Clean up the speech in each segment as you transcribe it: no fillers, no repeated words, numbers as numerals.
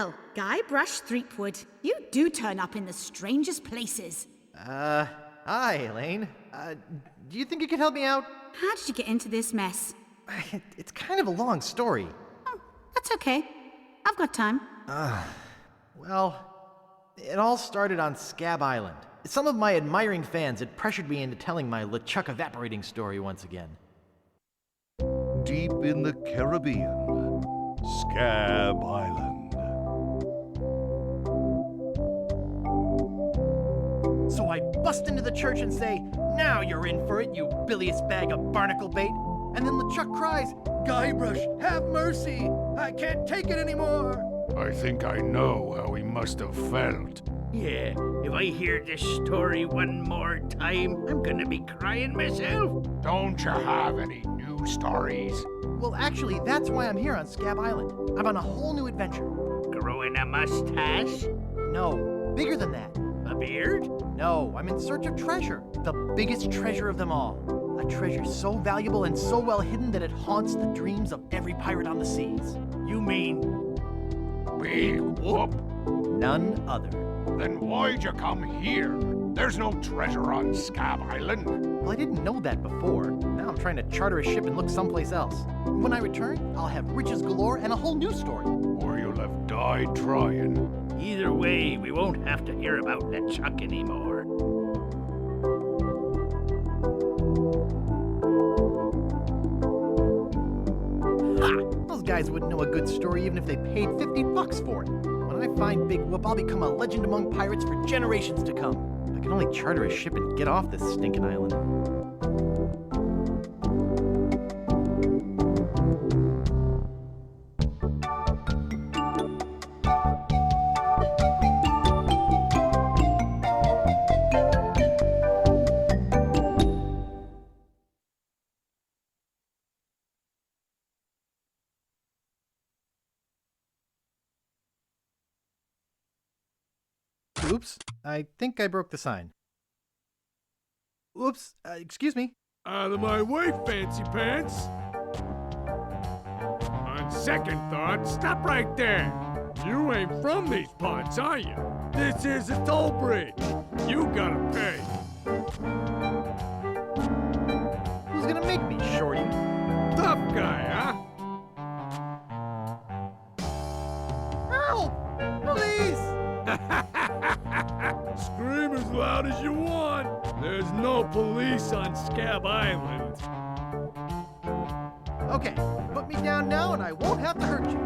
Well, Guybrush Threepwood, you do turn up in the strangest places. Hi, Elaine. Do you think you could help me out? How did you get into this mess? It's kind of a long story. Oh, that's okay. I've got time. Well, it all started on Scab Island. Some of my admiring fans had pressured me into telling my LeChuck evaporating story once again. Deep in the Caribbean, Scab Island. So I bust into the church and say, "Now you're in for it, you bilious bag of barnacle bait." And then LeChuck cries, "Guybrush, have mercy! I can't take it anymore!" I think I know how he must have felt. Yeah, if I hear this story one more time, I'm gonna be crying myself. Don't you have any new stories? Well, actually, that's why I'm here on Scab Island. I'm on a whole new adventure. Growing a mustache? No, bigger than that. A beard? No, I'm in search of treasure. The biggest treasure of them all. A treasure so valuable and so well hidden that it haunts the dreams of every pirate on the seas. You mean Big Whoop? None other. Then why'd you come here? There's no treasure on Scab Island. Well, I didn't know that before. Now I'm trying to charter a ship and look someplace else. When I return, I'll have riches galore and a whole new story. Or you'll have died trying. either way, we won't have to hear about LeChuck anymore. Those guys wouldn't know a good story even if they paid $50 for it. When I find Big Whoop, I'll become a legend among pirates for generations to come. I can only charter a ship and get off this stinking island. Oops, I think I broke the sign. Oops, excuse me. Out of my way, fancy pants! On second thought, stop right there! You ain't from these parts, are you? This is a toll bridge. You gotta pay. Who's gonna make me, shorty? Tough guy, huh? Help! Police! Scream as loud as you want. There's no police on Scab Island. Okay, put me down now and I won't have to hurt you.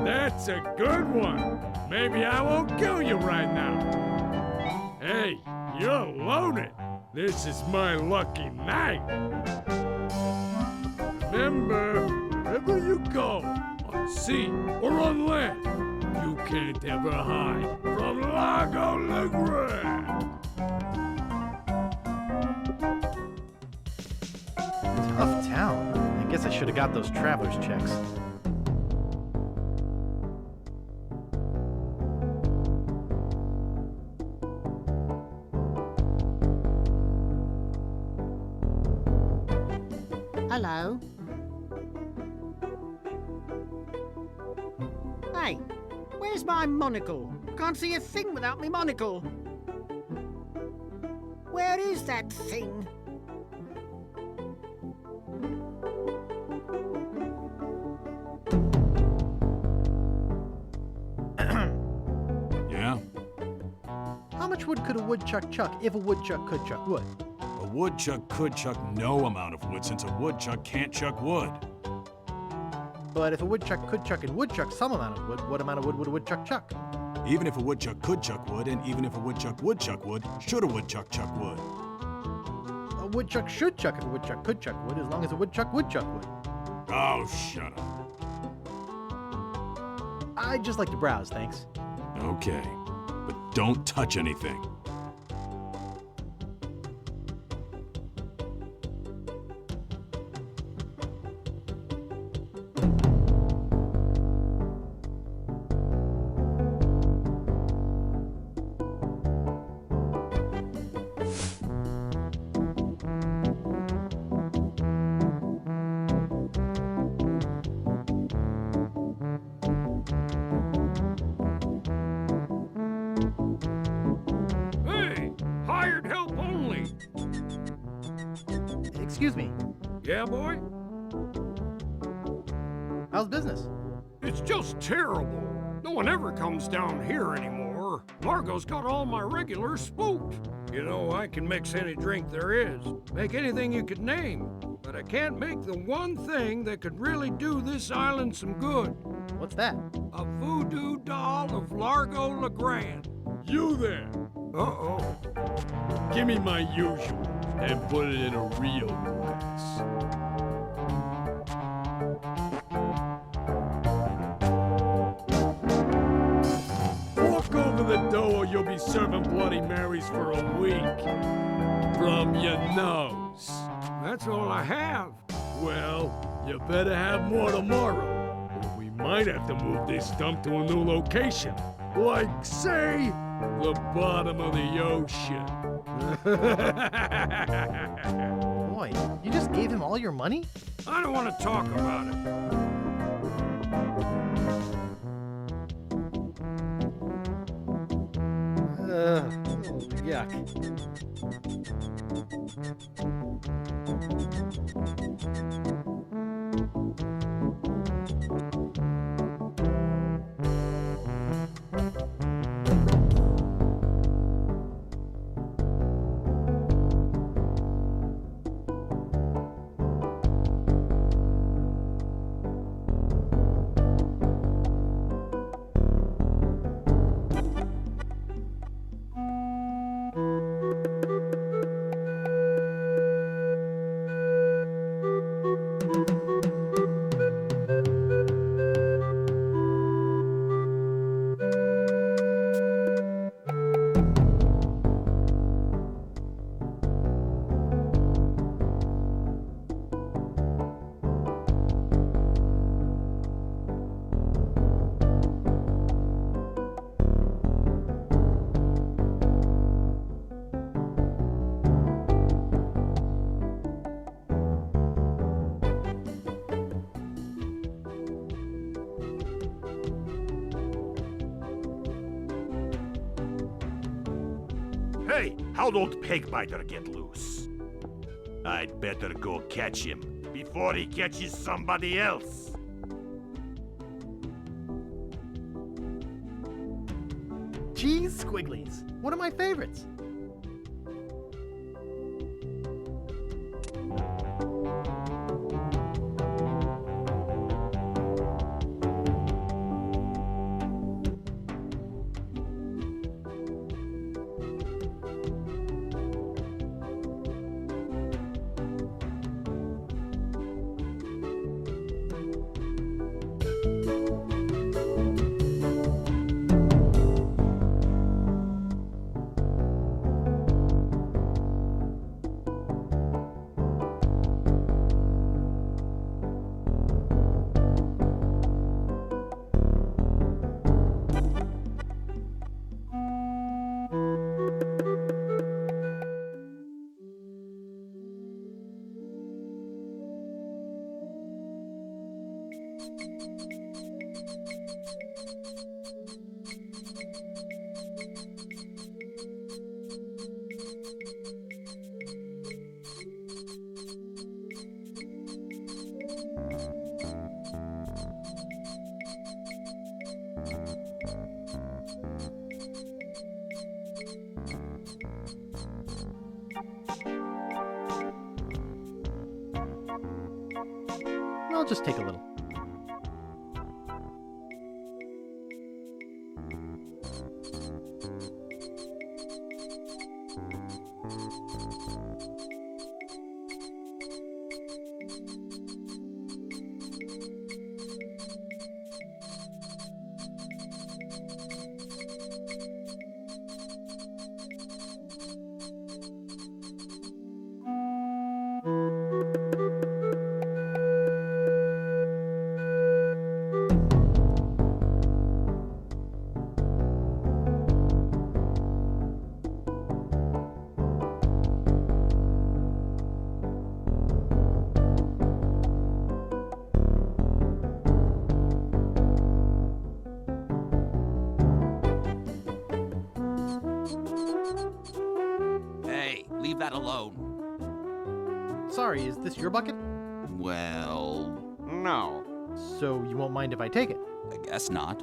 That's a good one. Maybe I won't kill you right now. Hey, you're loaded. This is my lucky night. Remember, wherever you go, on sea or on land, you can't ever hide from Lago LeGrand. Tough town. I guess I should have got those traveler's checks. Hello? Hey, where's my monocle? Can't see a thing without me monocle. Where is that thing? Yeah? How much wood could a woodchuck chuck if a woodchuck could chuck wood? A woodchuck could chuck no amount of wood since a woodchuck can't chuck wood. But if a woodchuck could chuck and woodchuck some amount of wood, what amount of wood would a woodchuck chuck? Even if a woodchuck could chuck wood, and even if a woodchuck would chuck wood, should a woodchuck chuck wood? A woodchuck should chuck if a woodchuck could chuck wood, as long as a woodchuck would chuck wood. Oh, shut up. I'd just like to browse, thanks. Okay, but don't touch anything. Excuse me. Yeah, boy? How's business? It's just terrible. No one ever comes down here anymore. Largo's got all my regulars spooked. You know, I can mix any drink there is, make anything you could name, but I can't make the one thing that could really do this island some good. What's that? A voodoo doll of Largo LeGrand. You there? Uh-oh. Give me my usual and put it in a real glass. Walk over the dough or you'll be serving Bloody Marys for a week. From your nose. That's all I have. Well, you better have more tomorrow. Or we might have to move this dump to a new location. Like, say, the bottom of the ocean. Boy, you just gave him all your money? I don't want to talk about it. Yuck. Hey, how'd old Pegbiter get loose? I'd better go catch him before he catches somebody else. Cheese squigglies. One of my favorites. I'll just take a little. Leave that alone. sorry, is this your bucket? Well, no. So you won't mind if I take it? I guess not.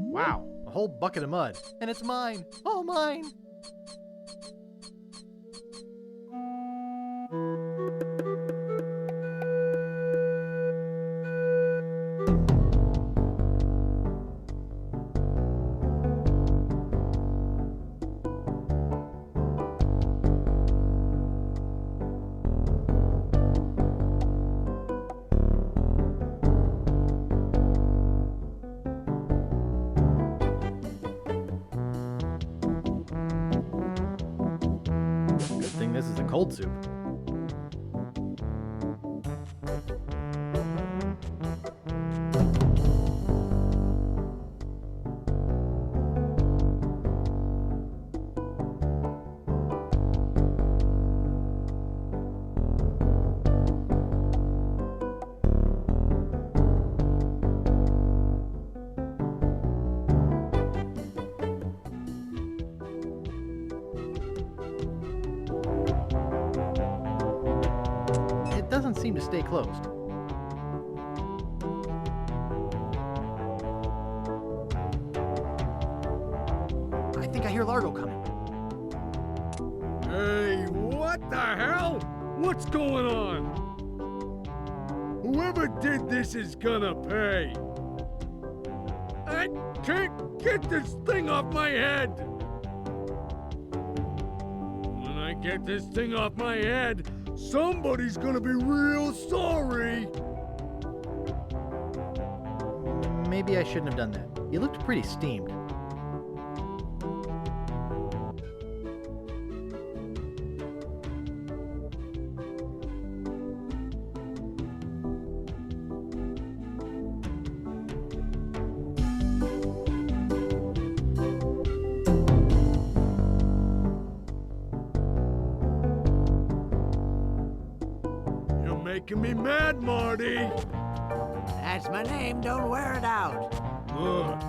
Wow, a whole bucket of mud. And it's mine. All mine. Good thing this is a cold soup. It doesn't seem to stay closed. I think I hear Largo coming. Hey, what the hell? What's going on? Whoever did this is gonna pay. I can't get this thing off my head. When I get this thing off my head, somebody's gonna be real sorry. Maybe I shouldn't have done that. You looked pretty steamed. You're making me mad, Marty. That's my name. Don't wear it out. Look,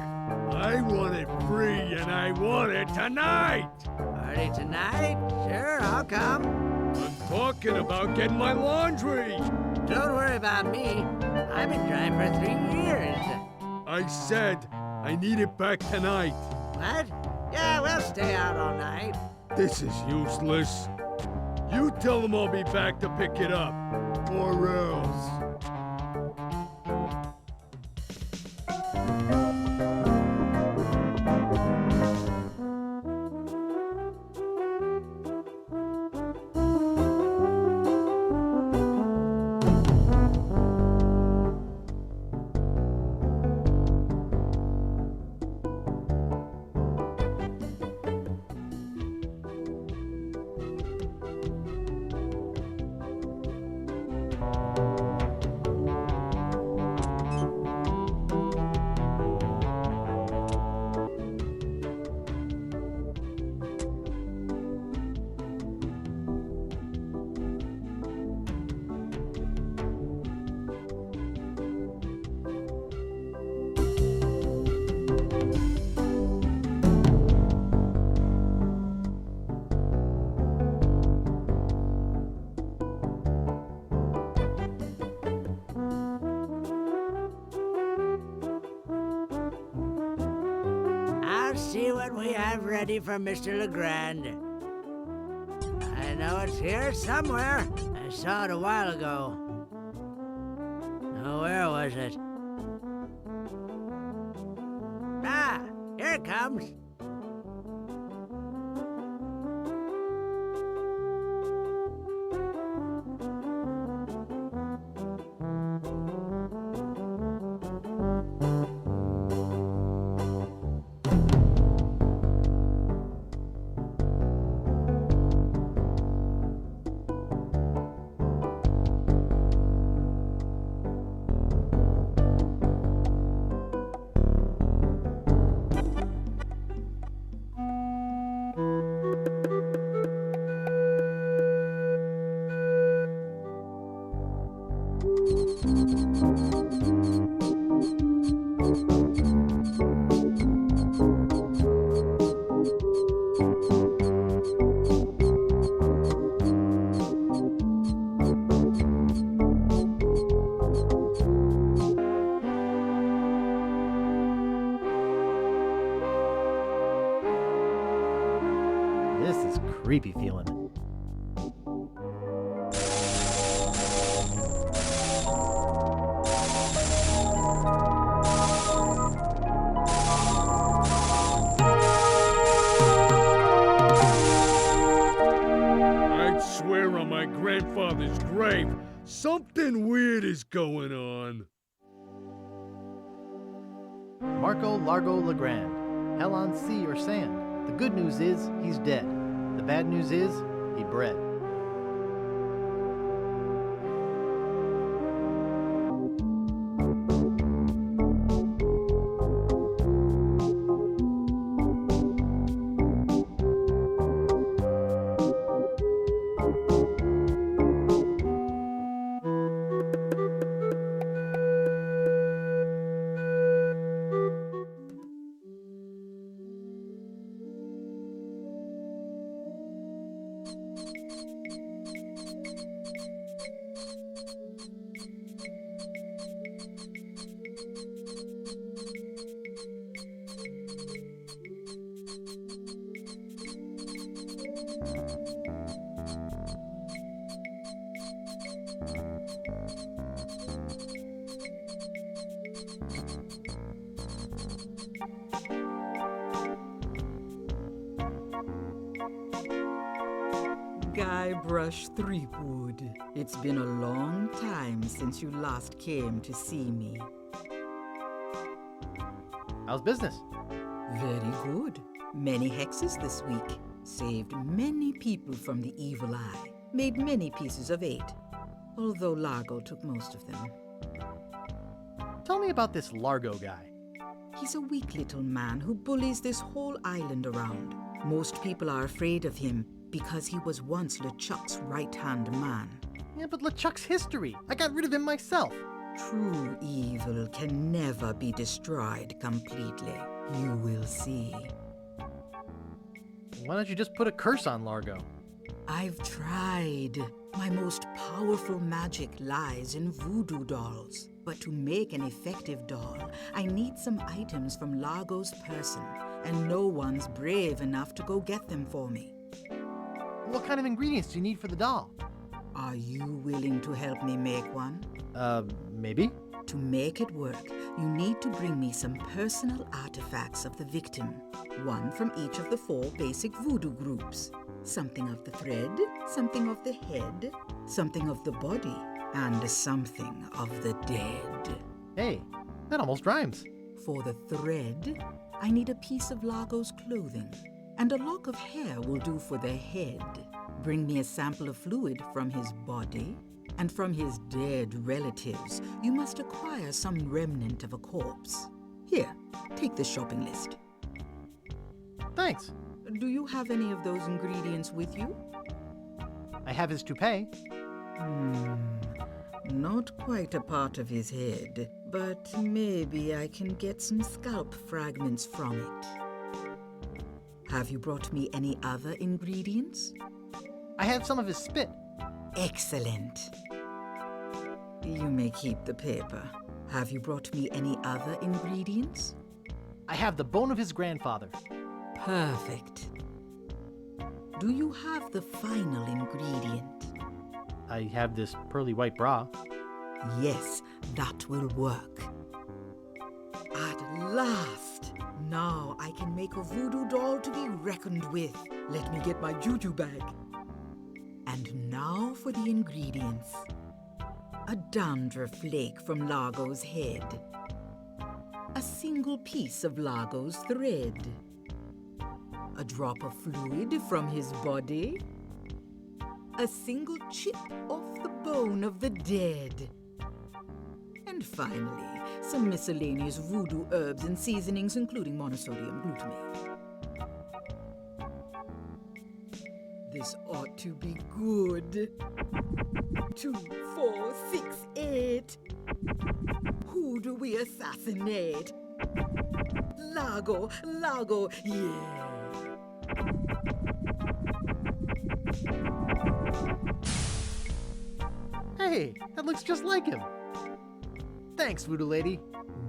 I want it free and I want it tonight. Party tonight? Sure, I'll come. I'm talking about getting my laundry. Don't worry about me. I've been dry for 3 years. I said I need it back tonight. What? Yeah, we'll stay out all night. This is useless. You tell them I'll be back to pick it up, or else. what we have ready for Mr. Legrand. I know it's here somewhere. I saw it a while ago. Oh, where was it? Ah, here it comes. This is creepy feeling. I'd swear on my grandfather's grave, something weird is going on. Marco Largo Legrand. Hell on sea or sand. The good news is he's dead. The bad news is he bred. Guybrush Threepwood. It's been a long time since you last came to see me. How's business? Very good. Many hexes this week. Saved many people from the evil eye. Made many pieces of 8. Although Largo took most of them. Tell me about this Largo guy. He's a weak little man who bullies this whole island around. Most people are afraid of him because he was once LeChuck's right-hand man. Yeah, but LeChuck's history. I got rid of him myself. True evil can never be destroyed completely. You will see. Why don't you just put a curse on Largo? I've tried. My most powerful magic lies in voodoo dolls. But to make an effective doll, I need some items from Largo's person, and no one's brave enough to go get them for me. What kind of ingredients do you need for the doll? Are you willing to help me make one? Maybe? To make it work, you need to bring me some personal artifacts of the victim. One from each of the 4 basic voodoo groups. Something of the thread, something of the head, something of the body, and something of the dead. Hey, that almost rhymes. For the thread, I need a piece of Largo's clothing, and a lock of hair will do for the head. Bring me a sample of fluid from his body, and from his dead relatives, you must acquire some remnant of a corpse. Here, take this shopping list. Thanks. Do you have any of those ingredients with you? I have his toupee. Not quite a part of his head, but maybe I can get some scalp fragments from it. Have you brought me any other ingredients? I have some of his spit. Excellent. You may keep the paper. Have you brought me any other ingredients? I have the bone of his grandfather. Perfect. Do you have the final ingredient? I have this pearly white bra. Yes, that will work. At last! Now I can make a voodoo doll to be reckoned with. Let me get my juju bag. And now for the ingredients. A dandruff flake from Largo's head. A single piece of Largo's thread. A drop of fluid from his body. A single chip off the bone of the dead. And finally, some miscellaneous voodoo herbs and seasonings, including monosodium glutamate. This ought to be good. 2, 4, 6, 8. Who do we assassinate? Largo, Largo, yeah. Hey, that looks just like him. Thanks, Voodoo Lady.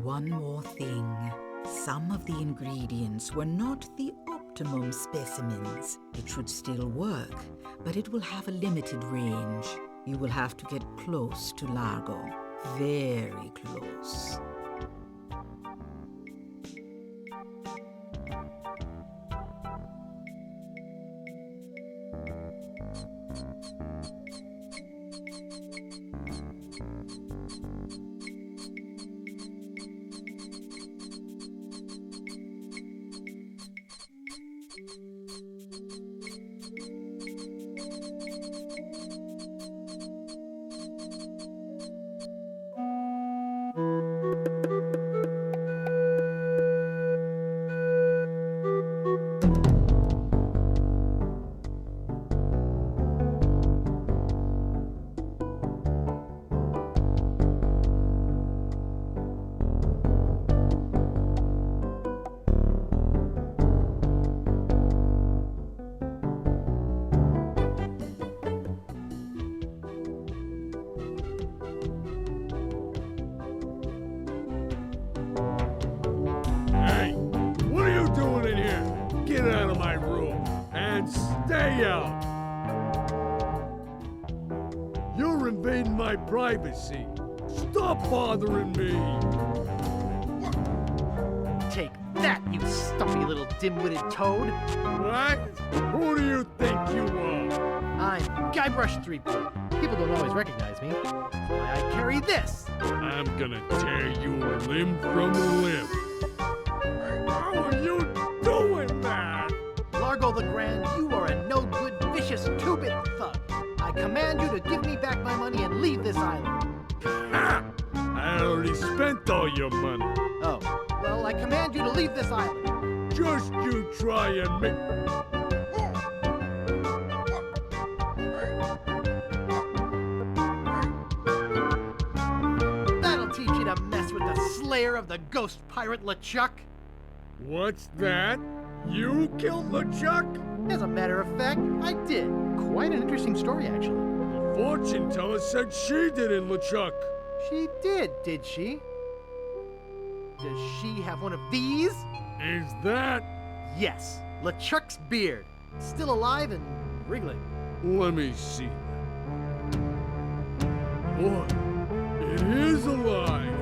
One more thing. Some of the ingredients were not the optimum specimens. It should still work, but it will have a limited range. You will have to get close to Largo. Very close. Stay out! You're invading my privacy. Stop bothering me! Take that, you stuffy little dim-witted toad! What? Who do you think you are? I'm Guybrush Threepwood. People don't always recognize me. That's why I carry this! I'm gonna tear you limb from limb. How are you doing that? Largo the Grand, you are a no-good, vicious, two-bit thug. I command you to give me back my money and leave this island. Ha! I already spent all your money. Oh, well, I command you to leave this island. Just you try and make... That'll teach you to mess with the slayer of the ghost pirate LeChuck. What's that? You killed LeChuck? As a matter of fact, I did. Quite an interesting story, actually. The fortune teller said she did it, LeChuck. She did she? Does she have one of these? Is that? Yes, LeChuck's beard. Still alive and wriggling. Let me see. Boy, it is alive.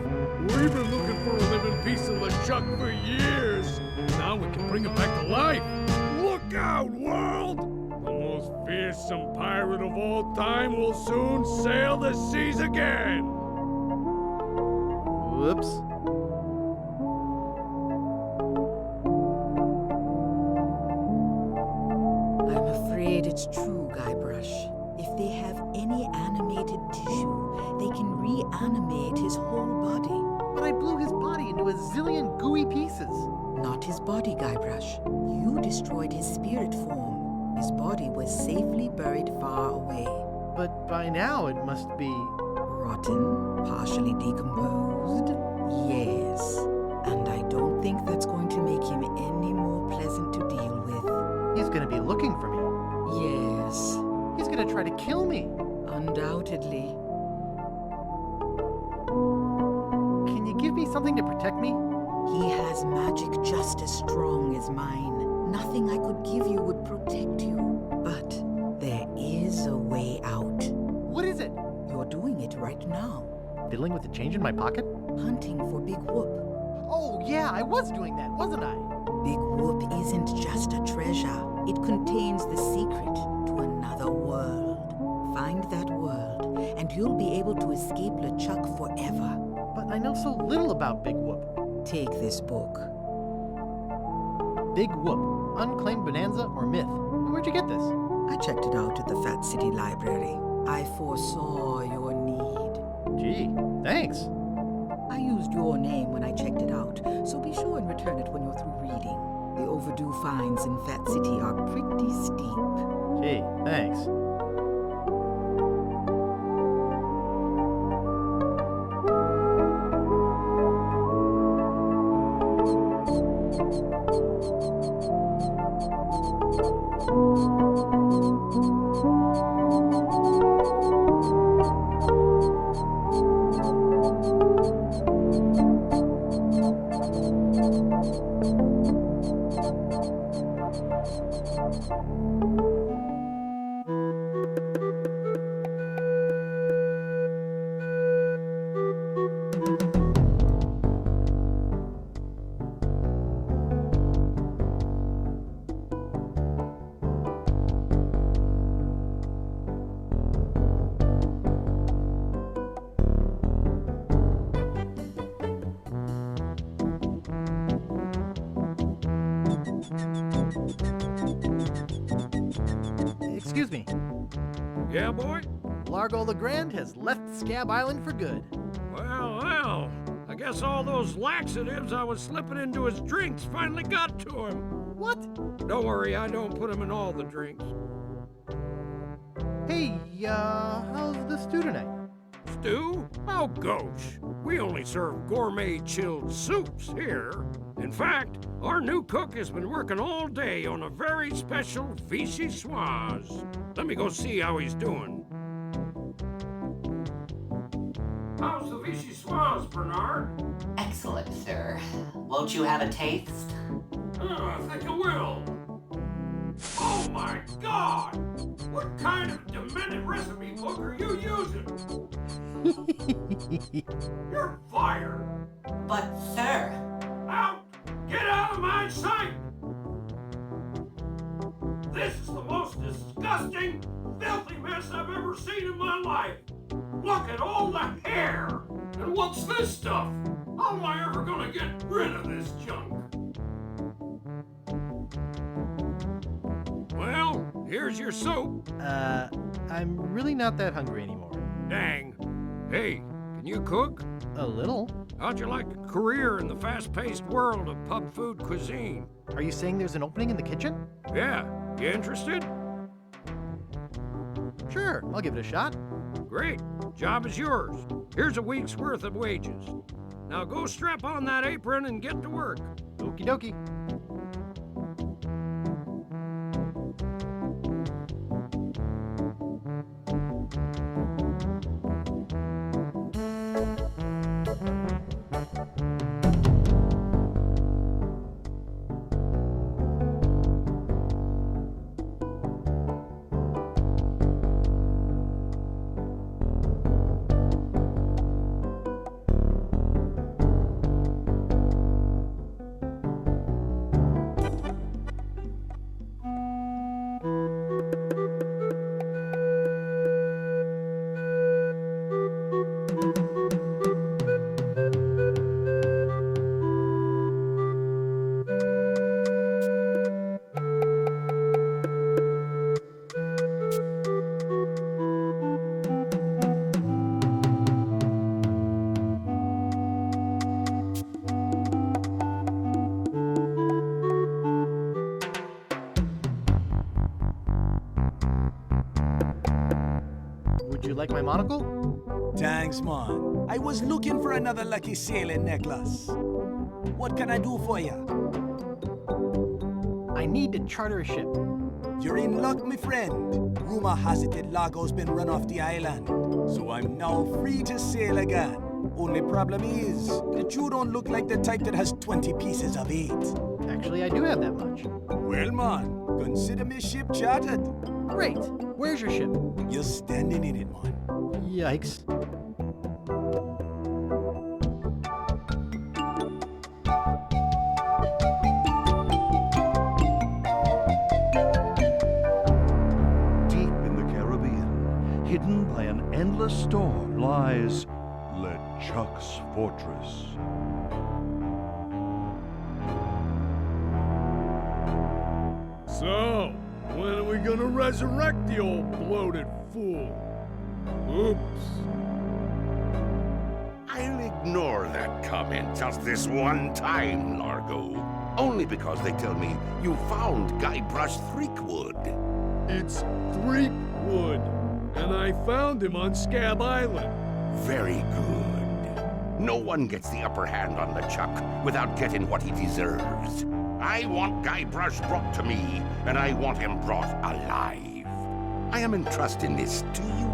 We've been looking for a living piece of LeChuck for years. Now we can bring it back to life. Look out, world! The most fearsome pirate of all time will soon sail the seas again. Whoops. I'm afraid it's true, Guybrush. If they have any animated tissue, they can reanimate his whole body. But I blew his body into a zillion gooey pieces. Not his body, Guybrush. You destroyed his spirit form. His body was safely buried far away. But by now it must be... Rotten, partially decomposed? Yes. And I don't think that's going to make him any more pleasant to deal with. He's gonna be looking for me. Yes. He's gonna try to kill me. Undoubtedly. Can you give me something to protect me? He has magic just as strong as mine. nothing I could give you would protect you. But there is a way out. What is it? You're doing it right now. Fiddling with the change in my pocket? Hunting for Big Whoop. Oh, yeah, I was doing that, wasn't I? Big Whoop isn't just a treasure. It contains the secret to another world. Find that world, and you'll be able to escape LeChuck forever. But I know so little about Big Whoop. Take this book. Big Whoop, Unclaimed Bonanza or Myth. Where'd you get this? I checked it out at the Fat City Library. I foresaw your need. Gee, thanks. I used your name when I checked it out, so be sure and return it when you're through reading. The overdue fines in Fat City are pretty steep. Gee, thanks. Excuse me. Yeah, boy? Largo Legrand has left Scab Island for good. Well, I guess all those laxatives I was slipping into his drinks finally got to him. What? Don't worry, I don't put him in all the drinks. Hey, how's the stew tonight? Stew? Oh, gosh. We only serve gourmet chilled soups here. In fact, our new cook has been working all day on a very special vichyssoise. Let me go see how he's doing. How's the vichyssoise, Bernard? Excellent, sir. Won't you have a taste? I think I will. Oh my God! What kind of demented recipe book are you using? You're fired! But, sir... Out! Get out of my sight! This is the most disgusting, filthy mess I've ever seen in my life! Look at all the hair! And what's this stuff? How am I ever gonna get rid of this junk? Well, here's your soup. I'm really not that hungry anymore. Dang. Hey, can you cook? A little. How'd you like a career in the fast-paced world of pub food cuisine? Are you saying there's an opening in the kitchen? Yeah. You interested? Sure, I'll give it a shot. Great. Job is yours. Here's a week's worth of wages. Now go strap on that apron and get to work. Okie dokie. Would you like my monocle? Thanks, man. I was looking for another lucky sailing necklace. What can I do for you? I need to charter a ship. You're in luck, my friend. Rumor has it that Largo's been run off the island, so I'm now free to sail again. Only problem is that you don't look like the type that has 20 pieces of 8. Actually, I do have that much. Well, man, consider me ship chartered. Great. Where's your ship? You're standing in it, man. Yikes. Deep in the Caribbean, hidden by an endless storm, lies LeChuck's fortress. So, when are we gonna resurrect the old bloated fool? Oops. I'll ignore that comment just this one time, Largo. Only because they tell me you found Guybrush Threepwood. It's Threepwood, and I found him on Scab Island. Very good. No one gets the upper hand on LeChuck without getting what he deserves. I want Guybrush brought to me, and I want him brought alive. I am entrusting this to you.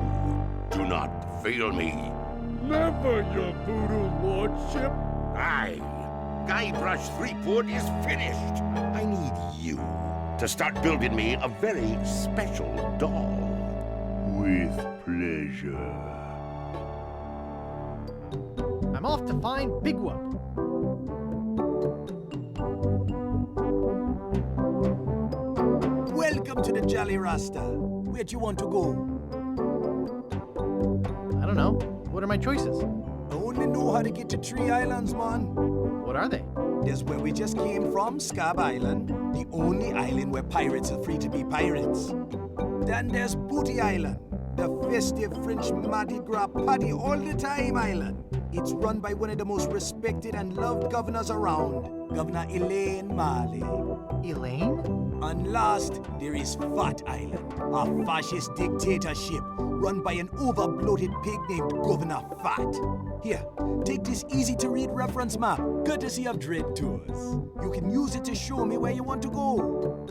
Do not fail me. Never, your voodoo lordship. Aye. Guybrush Threepwood is finished. I need you to start building me a very special doll. With pleasure. I'm off to find Big Whoop. Welcome to the Jolly Rasta. Where do you want to go? I don't know. What are my choices? I only know how to get to Tree Islands, man. What are they? There's where we just came from, Scab Island, the only island where pirates are free to be pirates. Then there's Booty Island, the festive French Mardi Gras party all the time island. It's run by one of the most respected and loved governors around, Governor Elaine Marley. Elaine? And last, there is Fat Island, a fascist dictatorship run by an over-bloated pig named Governor Fat. Here, take this easy-to-read reference map, courtesy of Dread Tours. You can use it to show me where you want to go.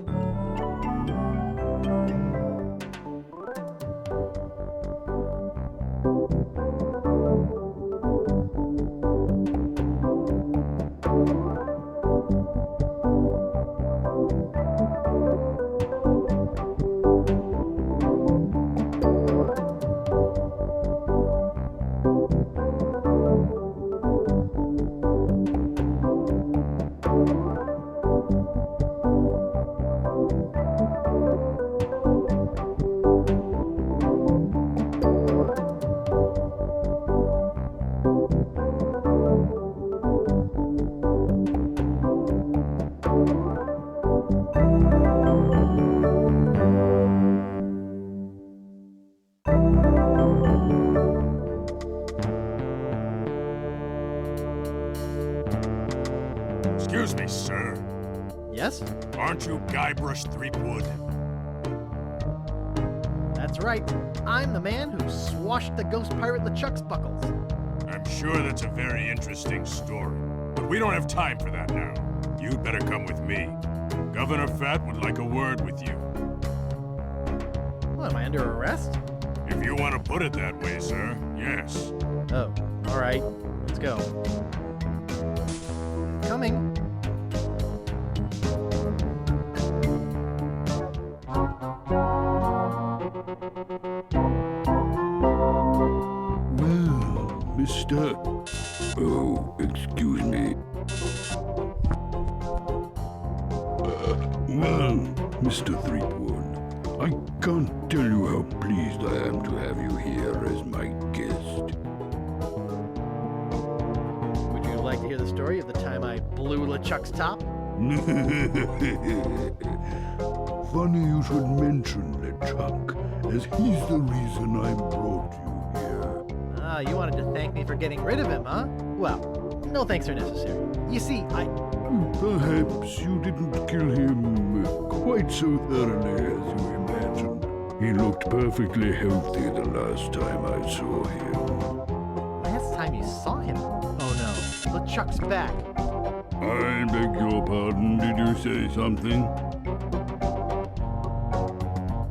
Excuse me, sir. Yes? Aren't you Guybrush Threepwood? That's right. I'm the man who swashed the ghost pirate LeChuck's buckles. I'm sure that's a very interesting story, but we don't have time for that now. You'd better come with me. Governor Fat would like a word with you. What, am I under arrest? If you want to put it that way, sir, yes. Oh, all right. Let's go. Coming. Well, mister. Oh, excuse me. Well, Mr. Threepwood, I can't tell you how pleased I am to have you here as my guest. Would you like to hear the story of the time I blew LeChuck's top? Funny you should mention LeChuck, as he's the reason I brought you here. Ah, you wanted to thank me for getting rid of him, huh? Well, no thanks are necessary. You see, Perhaps you didn't kill him quite so thoroughly as you imagined. He looked perfectly healthy the last time I saw him. Last time you saw him? Oh no, LeChuck's back. I beg your pardon, did you say something?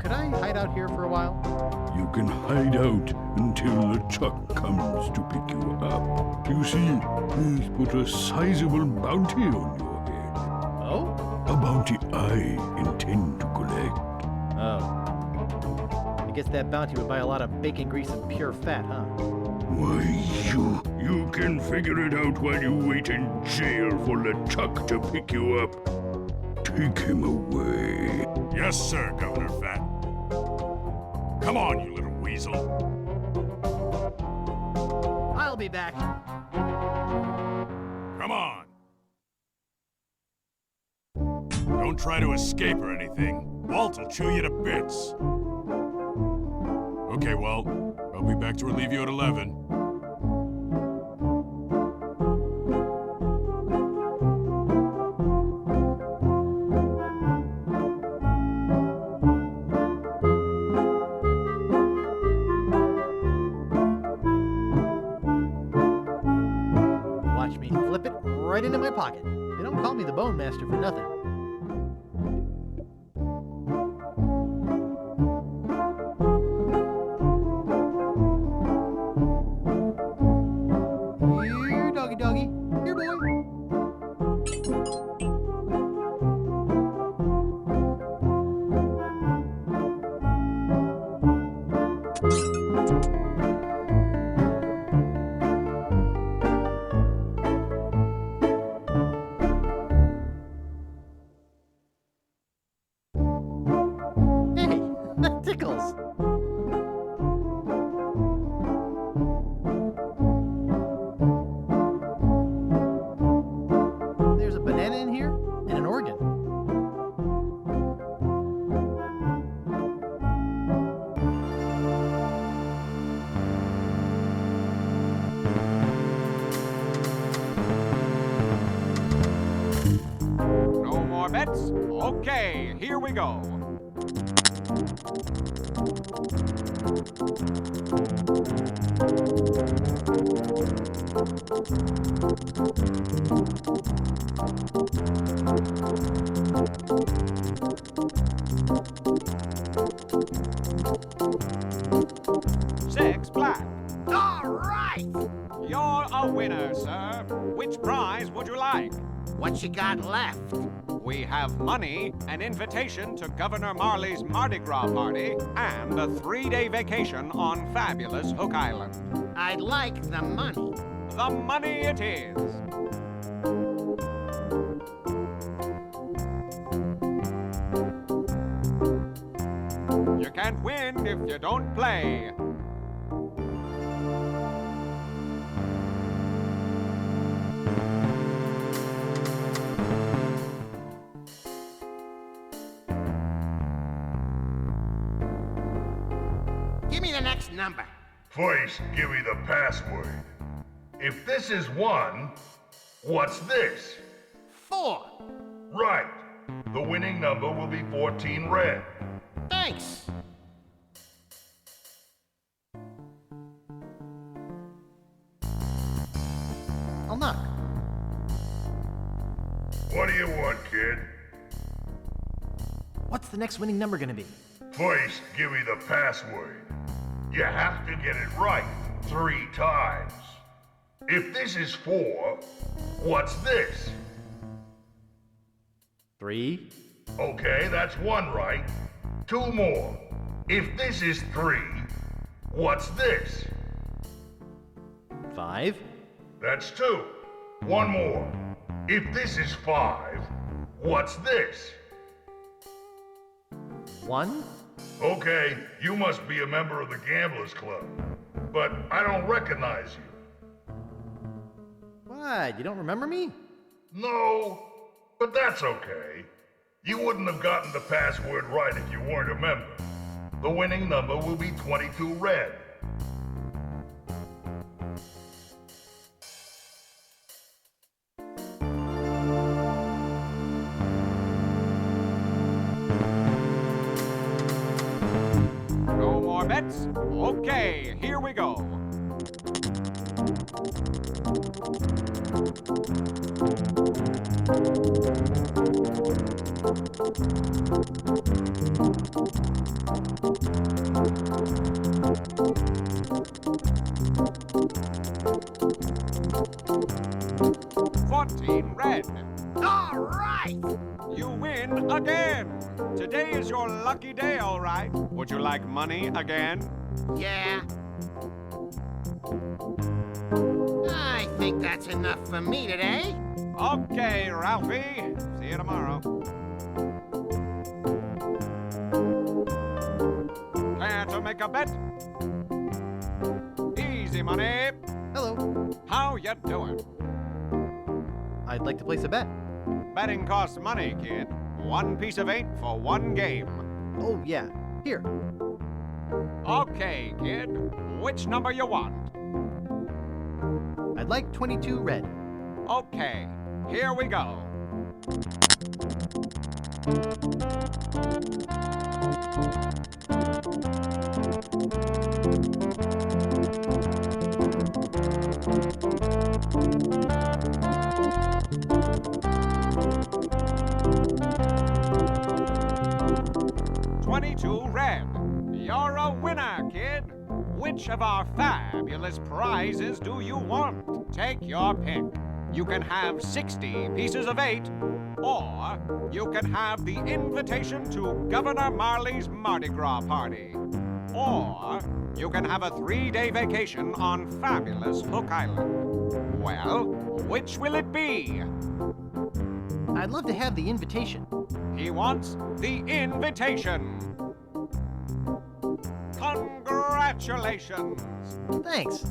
Could I hide out here for a while? You can hide out until LeChuck comes to pick you up. You see, he's put a sizable bounty on your head. Oh? A bounty I intend to collect. Oh. I guess that bounty would buy a lot of bacon grease and pure fat, huh? Why, you can figure it out while you wait in jail for LeChuck to pick you up. Take him away. Yes, sir, Governor Fat. Come on, you little weasel. I'll be back. Come on. Don't try to escape or anything. Walt will chew you to bits. Okay, Walt. I'll be back to relieve you at 11. Watch me flip it right into my pocket. They don't call me the Bone Master for nothing. Here, doggy doggy. Here, boy. Hey, that tickles. There's a banana in here and an organ. No more bets? Okay, here we go. Six black. All right! You're a winner, sir. Which prize would you like? What you got left? We have money, an invitation to Governor Marley's Mardi Gras party, and a 3-day vacation on fabulous Hook Island. I'd like the money. The money it is. You can't win if you don't play. Give me the next number. First, give me the password. If this is 1, what's this? 4. Right. The winning number will be 14 red. Thanks. I'll knock. What do you want, kid? What's the next winning number gonna be? First, give me the password. You have to get it right 3 times. If this is 4, what's this? 3. Okay, that's 1 right. 2 more. If this is 3, what's this? 5. That's 2. 1 more. If this is 5, what's this? 1. Okay, you must be a member of the Gamblers Club. But I don't recognize you. What? You don't remember me? No, but that's okay. You wouldn't have gotten the password right if you weren't a member. The winning number will be 22 red. No more bets? Okay, here we go. $14 red. All All right! You win again! Today is your lucky day, all right? Would you like money again? Yeah. I think that's enough for me today. Okay, Ralphie. See you tomorrow. Care to make a bet? Easy money. Hello. How you doing? I'd like to place a bet. Betting costs money, kid. 1 piece of 8 for 1 game. Oh, yeah. Here. Okay, kid. Which number you want? I'd like 22 red. Okay, here we go. Red. You're a winner, kid. Which of our fabulous prizes do you want? Take your pick. You can have 60 pieces of 8, or you can have the invitation to Governor Marley's Mardi Gras party. Or you can have a 3-day vacation on fabulous Hook Island. Well, which will it be? I'd love to have the invitation. He wants the invitation. Congratulations! Thanks.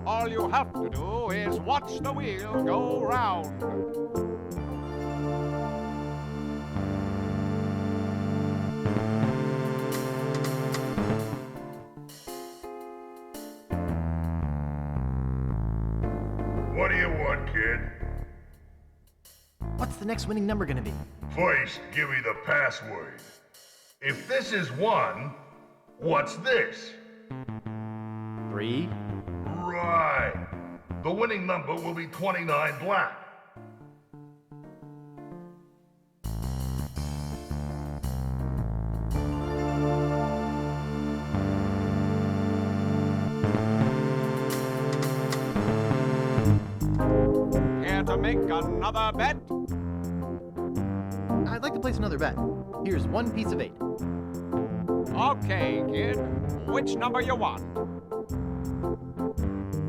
All you have to do is watch the wheel go round. What do you want, kid? What's the next winning number gonna be? First, give me the password. If this is 1, what's this? 3. Right. The winning number will be 29 black. Care to make another bet? I'd like to place another bet. Here's 1 piece of 8. Okay, kid. Which number you want?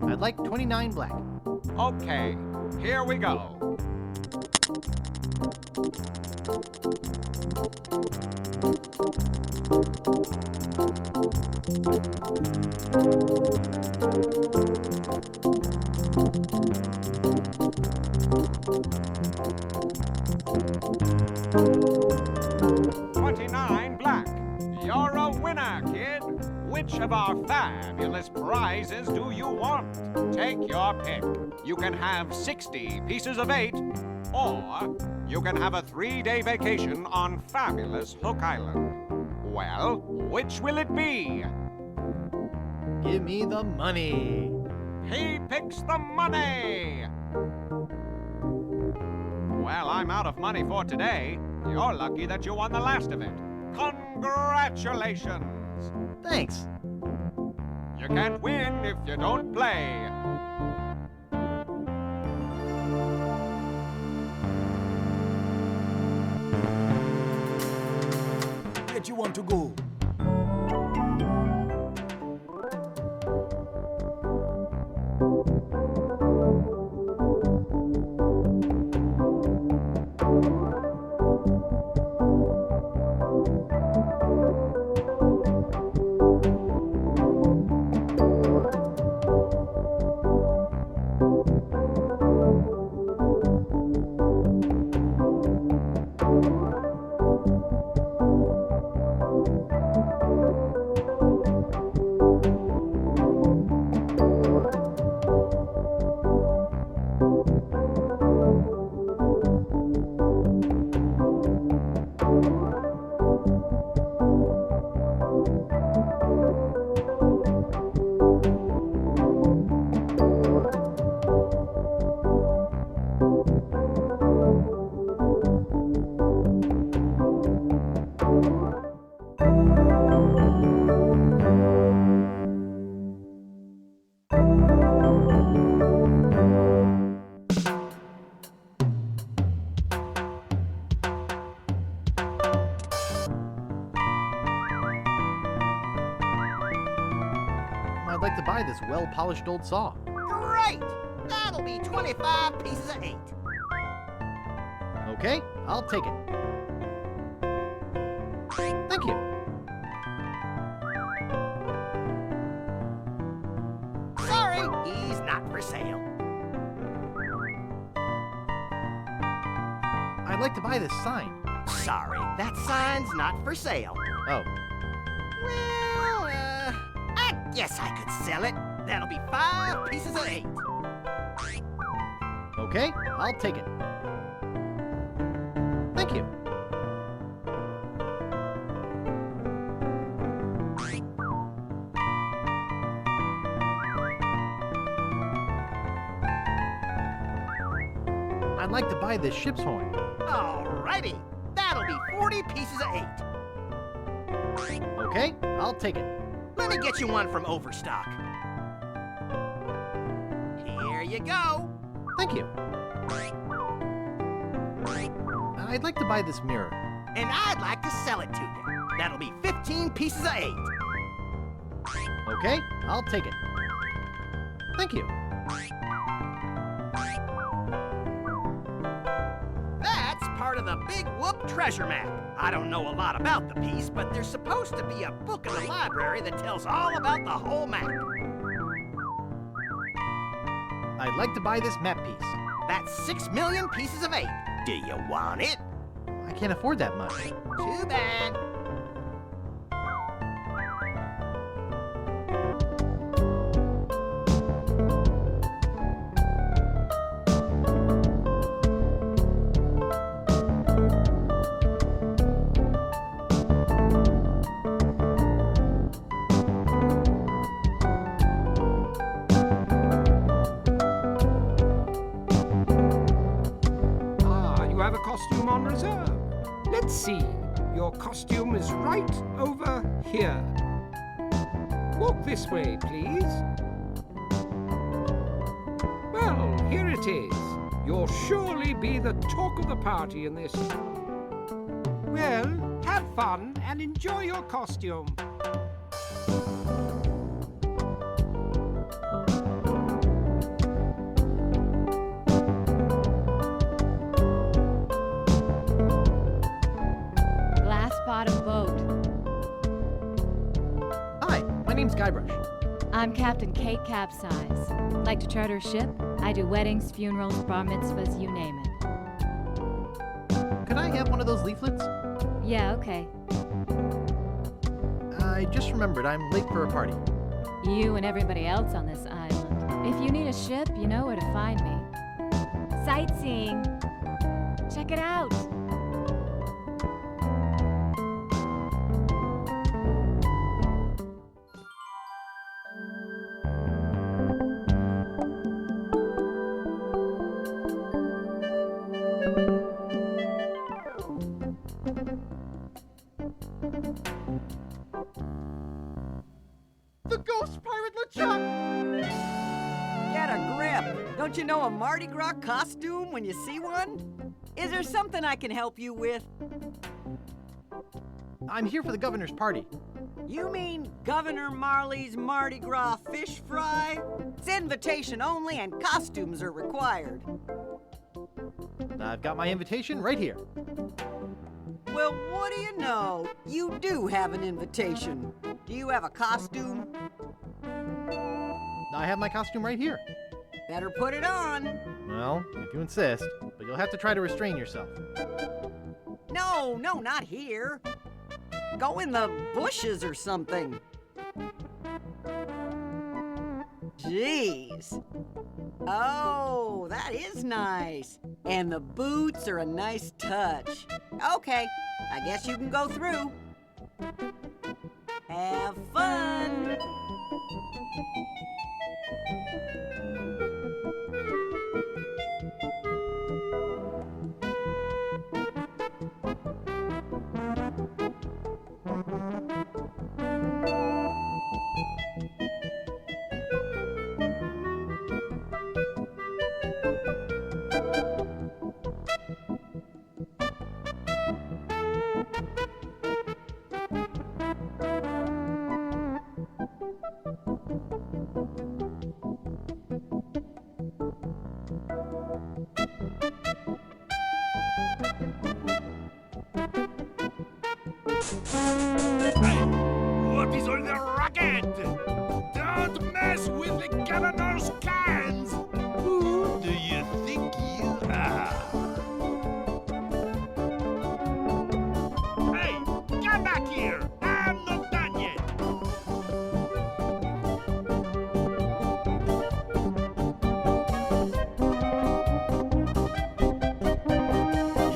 I'd like 29 black. Okay, here we go. $29 black. You're a winner, kid. Which of our fabulous prizes do you want? Take your pick. You can have 60 pieces of 8, or you can have a 3-day vacation on fabulous Hook Island. Well, which will it be? Give me the money. He picks the money! Well, I'm out of money for today. You're lucky that you won the last of it. Congratulations! Thanks. You can't win if you don't play. Where you want to go? like to buy this well-polished old saw. Great! That'll be 25 pieces of 8. Okay, I'll take it. Thank you. Sorry, he's not for sale. I'd like to buy this sign. Sorry, that sign's not for sale. Oh, Well, I guess I could sell it. That'll be 5 pieces of 8. okay, I'll take it. Thank you. I'd like to buy this ship's horn. Alrighty, that'll be 40 pieces of 8. Okay, I'll take it. Let me get you one from Overstock. Here you go. Thank you. I'd like to buy this mirror. And I'd like to sell it to you. That'll be 15 pieces of 8. Okay, I'll take it. Thank you. That's part of the Big Whoop treasure map. I don't know a lot about the piece, but there's supposed to be a book in the library that tells all about the whole map. I'd like to buy this map piece. That's 6 million pieces of 8. Do you want it? I can't afford that much. Too bad. You have a costume on reserve. Let's see. Your costume is right over here. Walk this way, please. Well, here it is. You'll surely be the talk of the party in this. Well, have fun and enjoy your costume. Bottom boat. Hi, my name's Guybrush. I'm Captain Kate Capsize. Like to charter a ship? I do weddings, funerals, bar mitzvahs, you name it. Could I have one of those leaflets? Yeah, okay. I just remembered I'm late for a party. You and everybody else on this island. If you need a ship, you know where to find me. Sightseeing. Check it out. The ghost pirate LeChuck! Get a grip! Don't you know a Mardi Gras costume when you see one? Is there something I can help you with? I'm here for the governor's party. You mean Governor Marley's Mardi Gras fish fry? It's invitation only and costumes are required. I've got my invitation right here. Well, what do you know? You do have an invitation. Do you have a costume? I have my costume right here. Better put it on. Well, if you insist, but you'll have to try to restrain yourself. No, not here. Go in the bushes or something. Jeez. Oh, that is nice. And the boots are a nice touch. Okay, I guess you can go through. Have fun. with the governor's cans! Who do you think you are? Hey, come back here! I'm not done yet!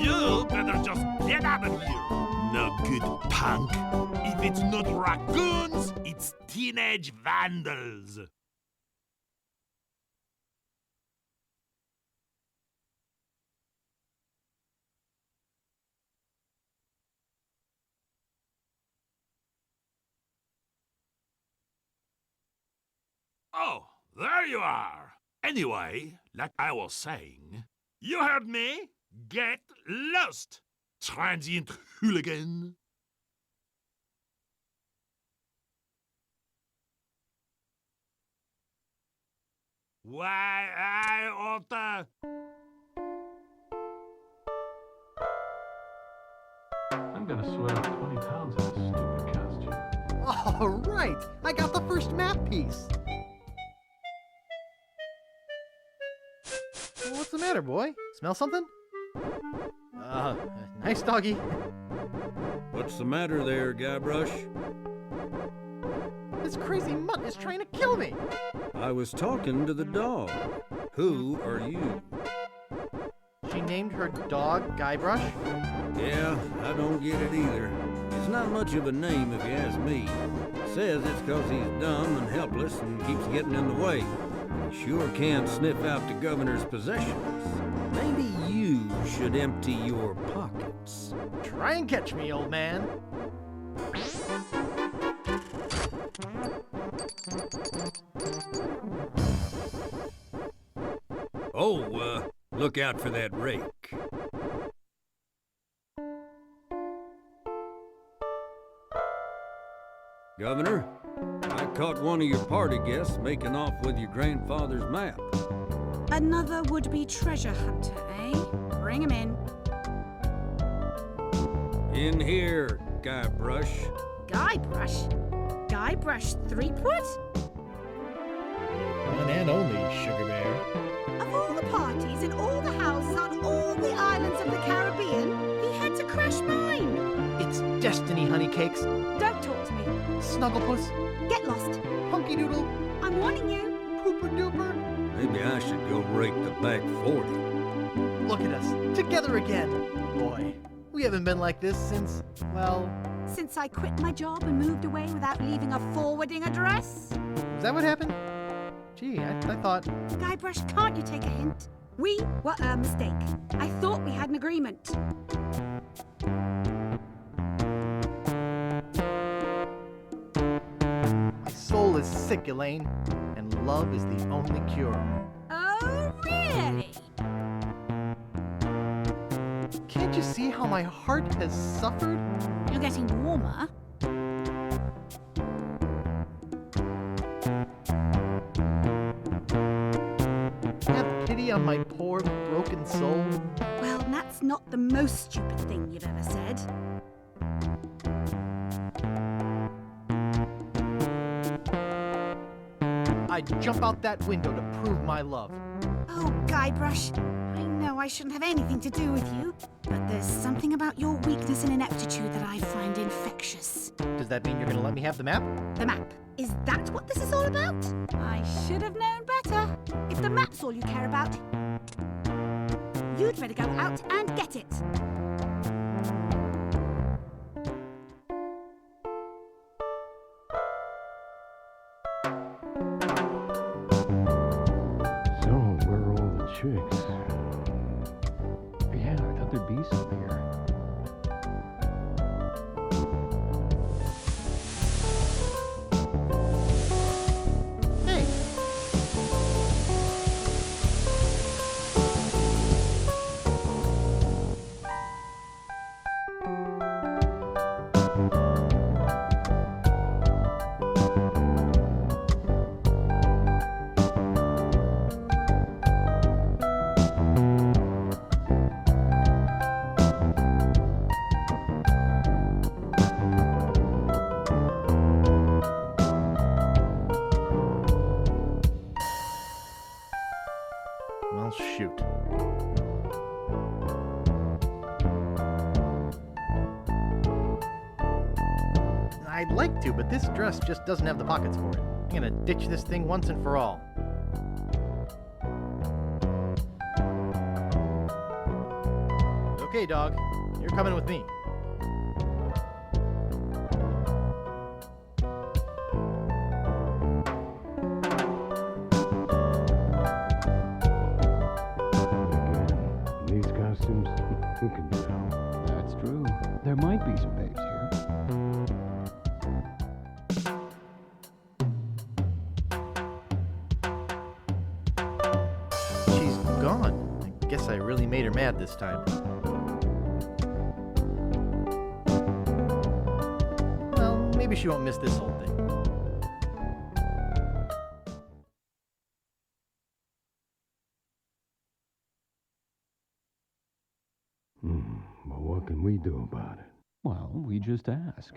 You better just get out of here! No good punk. If it's not raccoons, it's teenage vandals. Oh, there you are. Anyway, like I was saying, you heard me? Get lost, transient hooligan. Why, I ought to... I'm gonna sweat out 20 pounds in this stupid costume. All right, I got the first map piece. What's the matter, boy? Smell something? Nice doggy. What's the matter there, Guybrush? This crazy mutt is trying to kill me. I was talking to the dog. Who are you? She named her dog Guybrush? Yeah, I don't get it either. It's not much of a name if you ask me. Says it's 'cause he's dumb and helpless and keeps getting in the way. Sure can't sniff out the governor's possessions. Maybe you should empty your pockets. Try and catch me, old man. Oh, look out for that rake. Governor, I caught one of your party guests making off with your grandfather's map. Another would-be treasure hunter, eh? Bring him in. In here, Guybrush. Guybrush? Guybrush Threepwood? One and only, Sugar Bear. Of all the parties in all the houses on all the islands of the Caribbean, he had to crash mine. It's destiny, honey cakes. Don't talk to me. Snugglepuss. Get lost. Punky Doodle. I'm warning you. Pooper Duper. Maybe I should go rake the back 40. Look at us, together again. Boy, we haven't been like this since, well... Since I quit my job and moved away without leaving a forwarding address? Is that what happened? Gee, I thought... Guybrush, can't you take a hint? We were a mistake. I thought we had an agreement. My soul is sick, Elaine, and love is the only cure. Oh, really? Can't you see how my heart has suffered? You're getting warmer. Have pity on my poor, broken soul. Well, that's not the most stupid thing you've ever said. I'd jump out that window to prove my love. Oh, Guybrush, I know I shouldn't have anything to do with you, but there's something about your weakness and ineptitude that I find infectious. Does that mean you're gonna let me have the map? The map. Is that what this is all about? I should have known better. If the map's all you care about, you'd better go out and get it. So, where are all the chicks? Yeah, I thought there'd be some here. Hey! Well, shoot. I'd like to, but this dress just doesn't have the pockets for it. I'm gonna ditch this thing once and for all. Okay, dog. You're coming with me. These costumes, who can tell? That's true. There might be some babes here. She's gone. I guess I really made her mad this time. Well, maybe she won't miss this whole thing. But what can we do about it? Well, we just ask.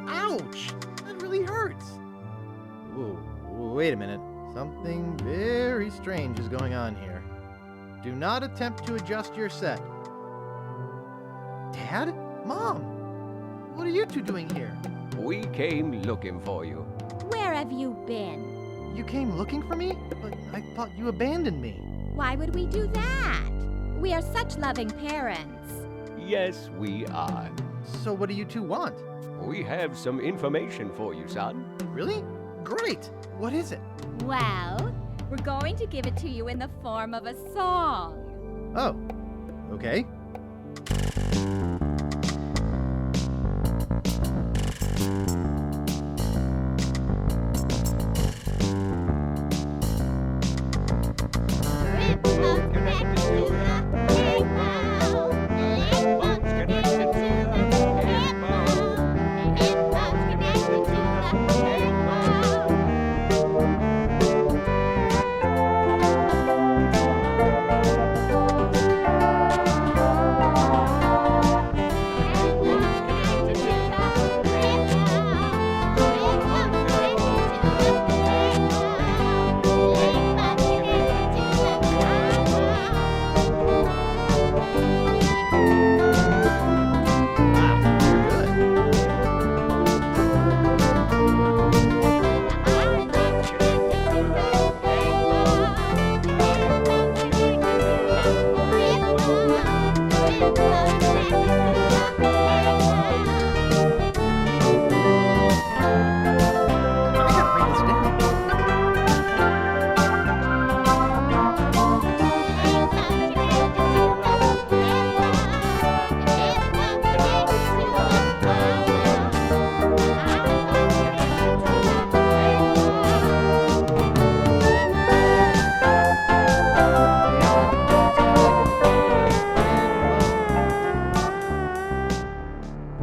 Ouch! That really hurts. Whoa, wait a minute. Something very strange is going on here. Do not attempt to adjust your set. Dad? Mom? What are you two doing here? We came looking for you. Where have you been? You came looking for me? But I thought you abandoned me. Why would we do that? We are such loving parents. Yes, we are. So what do you two want? We have some information for you, son. Really? Great! What is it? Well, we're going to give it to you in the form of a song. Oh, okay.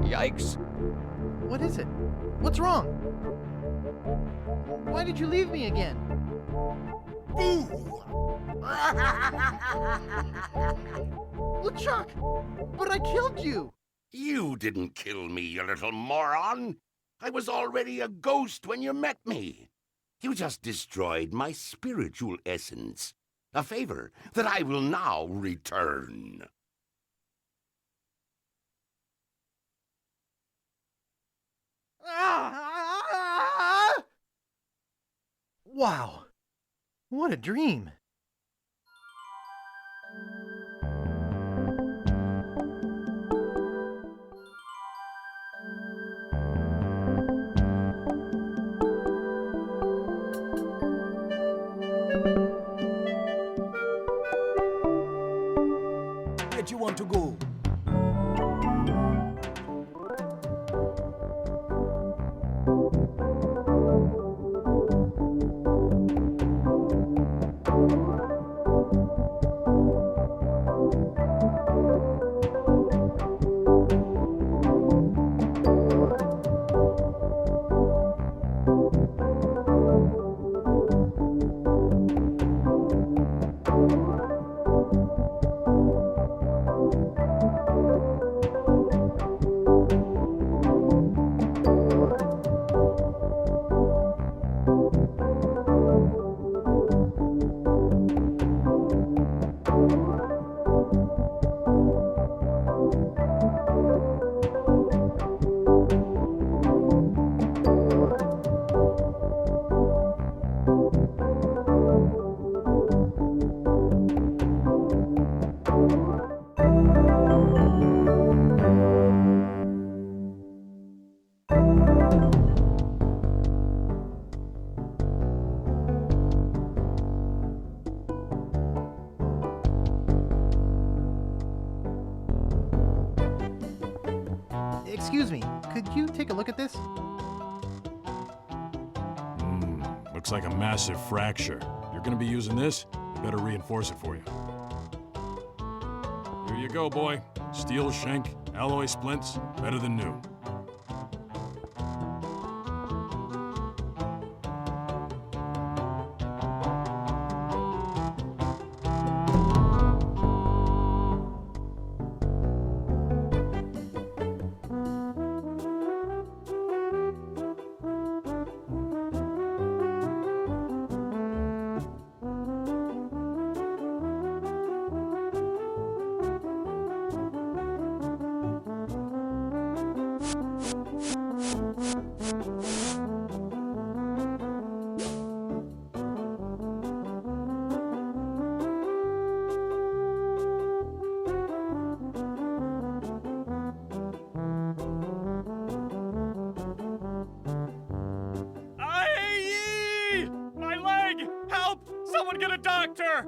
Yikes. What is it? What's wrong? Why did you leave me again? LeChuck! But I killed you! You didn't kill me, you little moron. I was already a ghost when you met me. You just destroyed my spiritual essence. A favor that I will now return. Wow! What a dream! Where you want to go? Excuse me, could you take a look at this? Looks like a massive fracture. You're gonna be using this? I better reinforce it for you. Here you go, boy. Steel shank, alloy splints, better than new. Aye! My leg! Help! Someone get a doctor!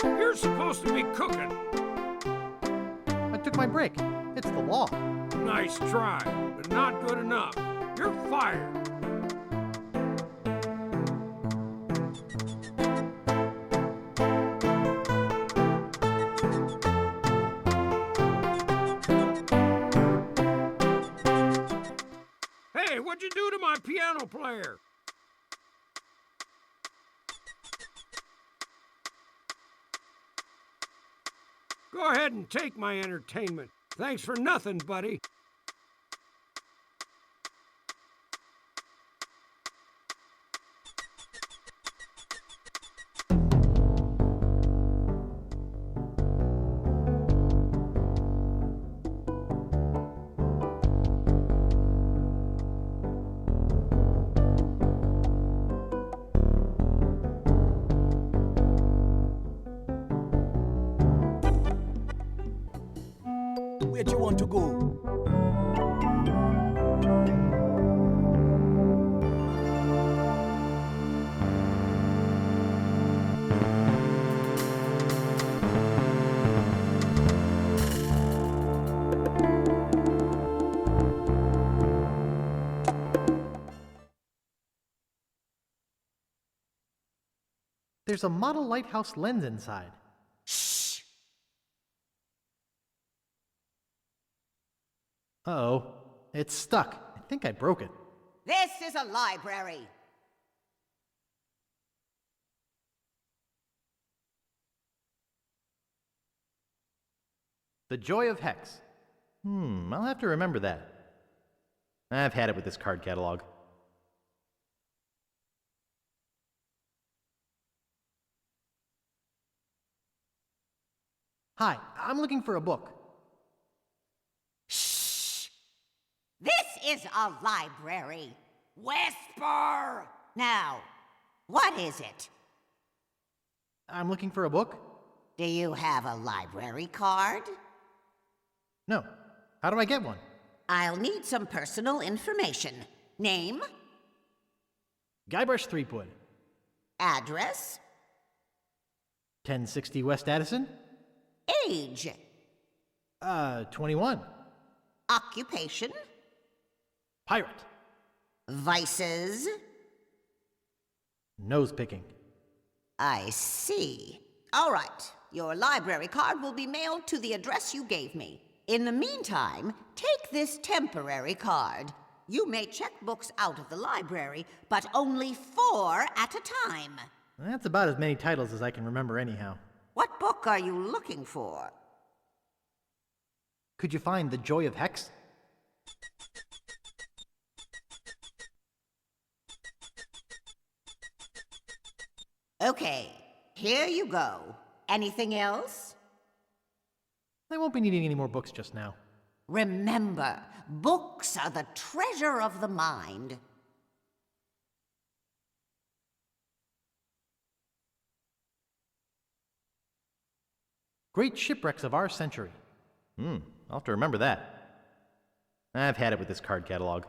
You're supposed to be cooking. I took my break. It's the law. Nice try, but not good enough. You're fired. Hey, what'd you do to my piano player? Go ahead and take my entertainment. Thanks for nothing, buddy. Where you want to go? There's a model lighthouse lens inside. Shh! Uh-oh. It's stuck. I think I broke it. This is a library. The Joy of Hex. I'll have to remember that. I've had it with this card catalog. Hi, I'm looking for a book. Shh! This is a library. Whisper! Now, what is it? I'm looking for a book. Do you have a library card? No. How do I get one? I'll need some personal information. Name? Guybrush Threepwood. Address? 1060 West Addison. Age? 21. Occupation? Pirate. Vices? Nose picking. I see. All right. Your library card will be mailed to the address you gave me. In the meantime, take this temporary card. You may check books out of the library, but only 4 at a time. That's about as many titles as I can remember anyhow. What book are you looking for? Could you find The Joy of Hex? Okay, here you go. Anything else? I won't be needing any more books just now. Remember, books are the treasure of the mind. Great shipwrecks of our century. I'll have to remember that. I've had it with this card catalog.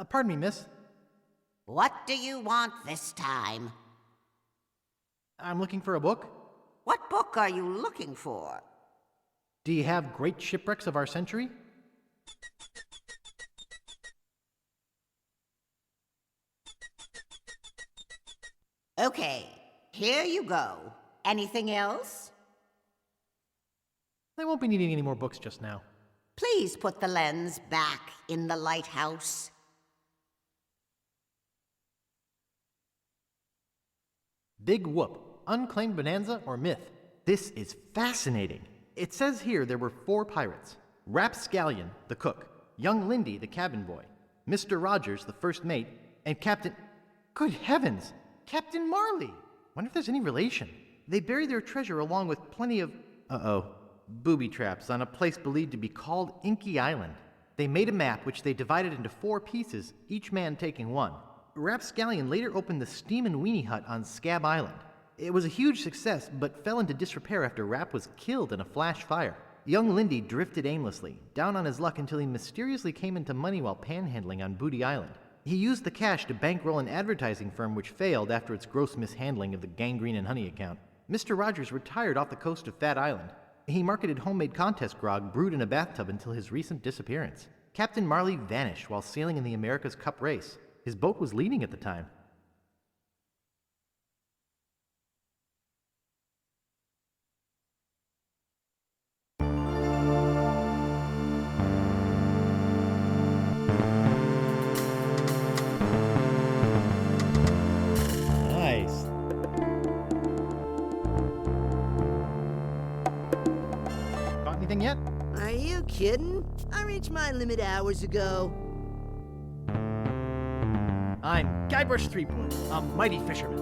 Pardon me, miss. What do you want this time? I'm looking for a book. What book are you looking for? Do you have Great Shipwrecks of Our Century? Okay, here you go. Anything else? I won't be needing any more books just now. Please put the lens back in the lighthouse. Big Whoop, Unclaimed Bonanza or Myth. This is fascinating. It says here there were 4 pirates. Rapscallion, the cook, young Lindy, the cabin boy, Mr. Rogers, the first mate, and Captain... Good heavens! Captain Marley! Wonder if there's any relation. They buried their treasure along with plenty of... booby traps on a place believed to be called Inky Island. They made a map which they divided into 4 pieces, each man taking one. Rapscallion later opened the Steam and Weenie Hut on Scab Island. It was a huge success, but fell into disrepair after Rap was killed in a flash fire. Young Lindy drifted aimlessly, down on his luck until he mysteriously came into money while panhandling on Booty Island. He used the cash to bankroll an advertising firm which failed after its gross mishandling of the Gangrene and Honey account. Mr. Rogers retired off the coast of Fat Island. He marketed homemade contest grog brewed in a bathtub until his recent disappearance. Captain Marley vanished while sailing in the America's Cup race. His boat was leading at the time. Nice. Caught anything yet? Are you kidding? I reached my limit hours ago. I'm Guybrush Threepwood, a mighty fisherman.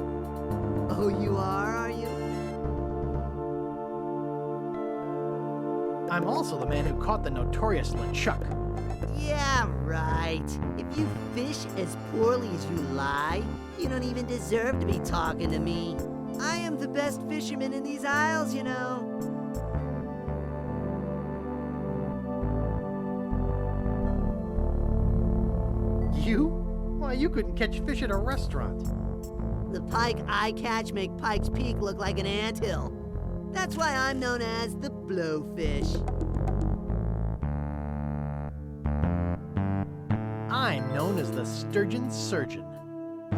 Oh, you are you? I'm also the man who caught the notorious LeChuck. Yeah, right. If you fish as poorly as you lie, you don't even deserve to be talking to me. I am the best fisherman in these isles, you know. You? Why, you couldn't catch fish at a restaurant. The pike I catch make Pike's Peak look like an anthill. That's why I'm known as the Blowfish. I'm known as the Sturgeon Surgeon.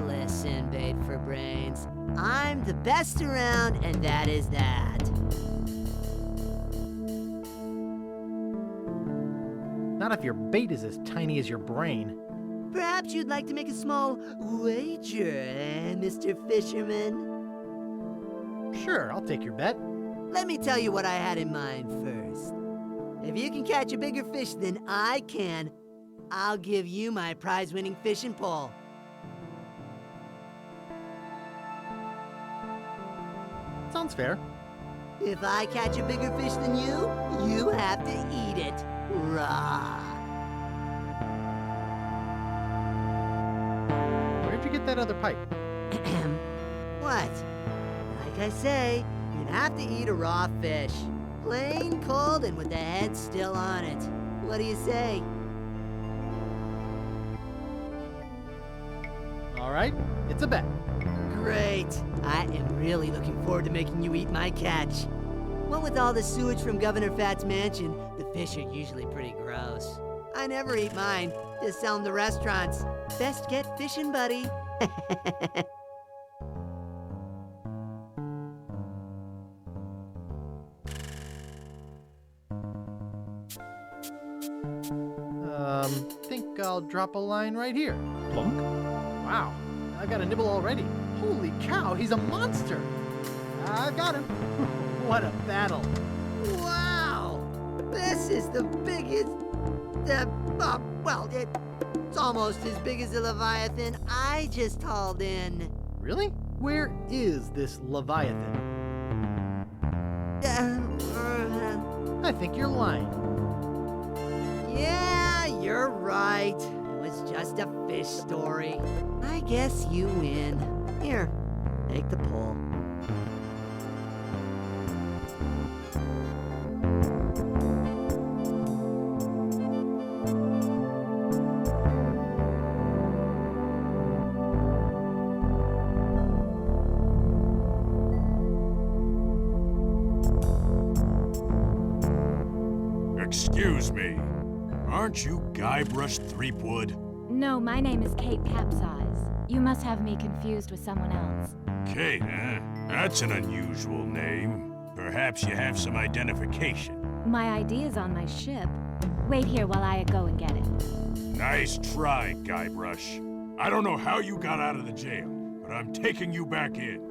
Listen, Bait for Brains. I'm the best around, and that is that. Not if your bait is as tiny as your brain. Perhaps you'd like to make a small wager, Mr. Fisherman? Sure, I'll take your bet. Let me tell you what I had in mind first. If you can catch a bigger fish than I can, I'll give you my prize-winning fishing pole. Sounds fair. If I catch a bigger fish than you have to eat it raw. Where'd you get that other pipe? What? Like I say, you'd have to eat a raw fish. Plain cold and with the head still on it. What do you say? All right, it's a bet. Great. I am really looking forward to making you eat my catch. What with all the sewage from Governor Fat's mansion, the fish are usually pretty gross. I never eat mine, just sell them to restaurants. Best get fishing, buddy. Think I'll drop a line right here. Plunk. Wow, I got a nibble already. Holy cow, he's a monster. I got him. What a battle. Wow! This is the biggest... it's almost as big as the Leviathan I just hauled in. Really? Where is this Leviathan? I think you're lying. Yeah, you're right. It was just a fish story. I guess you win. Here, take the pole. Excuse me. Aren't you Guybrush Threepwood? No, my name is Kate Capsize. You must have me confused with someone else. Kate, eh? That's an unusual name. Perhaps you have some identification. My ID is on my ship. Wait here while I go and get it. Nice try, Guybrush. I don't know how you got out of the jail, but I'm taking you back in.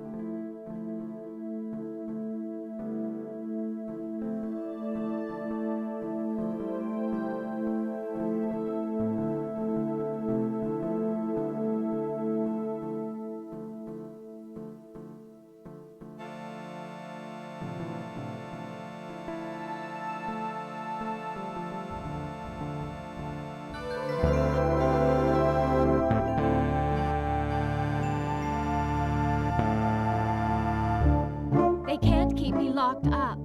They can't keep me locked up.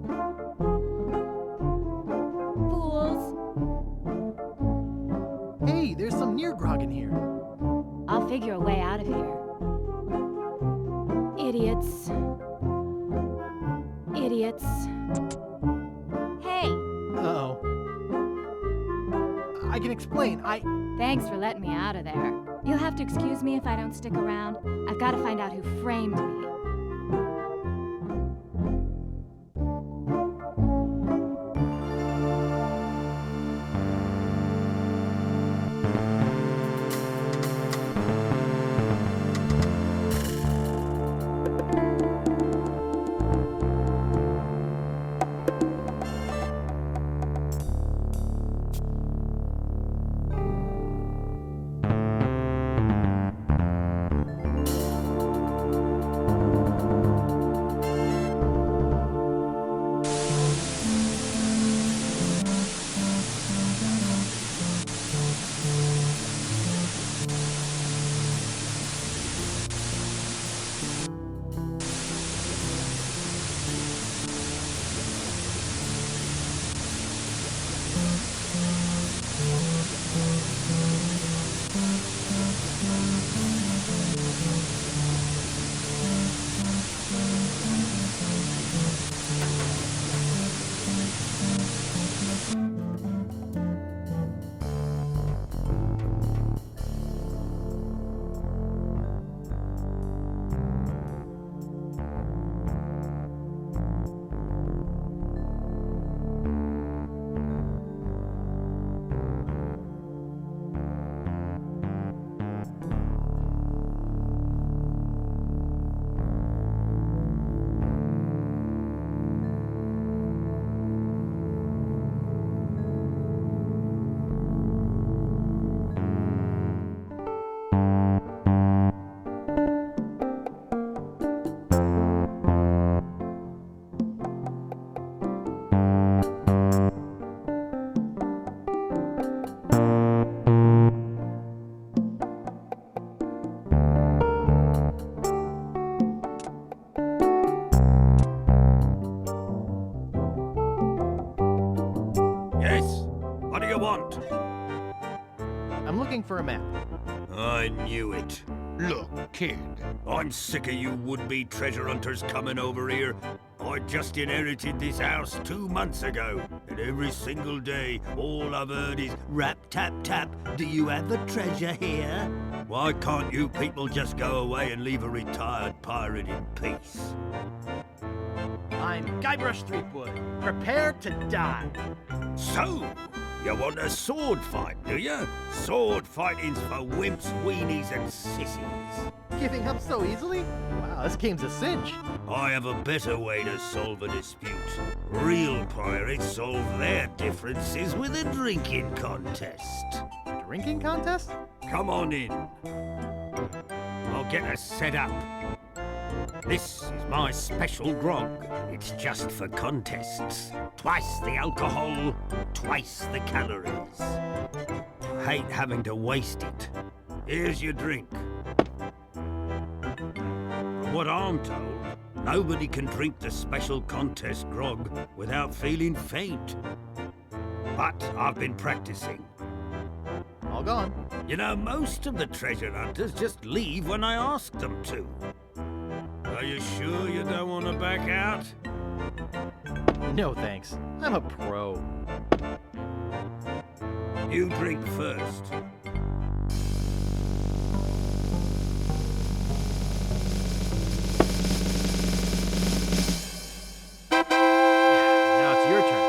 Fools. Hey, there's some near grog in here. I'll figure a way out of here. Idiots. Idiots. Hey! Uh-oh. I can explain. Thanks for letting me out of there. You'll have to excuse me if I don't stick around. I've got to find out who framed me. I'm looking for a map. I knew it. Look, kid. I'm sick of you would-be treasure hunters coming over here. I just inherited this house 2 months ago, and every single day, all I've heard is rap, tap, tap. Do you have a treasure here? Why can't you people just go away and leave a retired pirate in peace? I'm Guybrush Threepwood. Prepare to die. So, you want a sword fight, do you? Sword fighting's for wimps, weenies, and sissies. Giving up so easily? Wow, this game's a cinch. I have a better way to solve a dispute. Real pirates solve their differences with a drinking contest. Drinking contest? Come on in. I'll get us set up. This is my special grog. It's just for contests. Twice the alcohol, twice the calories. Hate having to waste it. Here's your drink. From what I'm told, nobody can drink the special contest grog without feeling faint. But I've been practicing. All gone. You know, most of the treasure hunters just leave when I ask them to. Are you sure you don't want to back out? No thanks. I'm a pro. You drink first. Now it's your turn.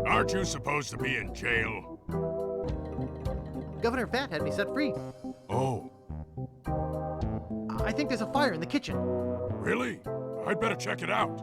Aren't you supposed to be in jail? Governor Fat had me set free. Oh. I think there's a fire in the kitchen. Really? I'd better check it out.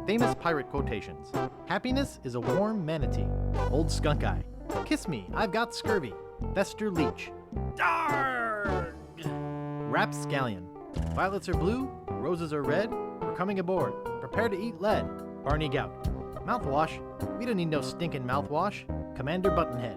Famous pirate quotations. Happiness is a warm manatee. Old Skunk Eye. Kiss me, I've got scurvy. Fester Leech. Darg! Rapscallion. Violets are blue, roses are red. We're coming aboard. Prepare to eat lead. Barney Gout. Mouthwash. We don't need no stinking mouthwash. Commander Buttonhead.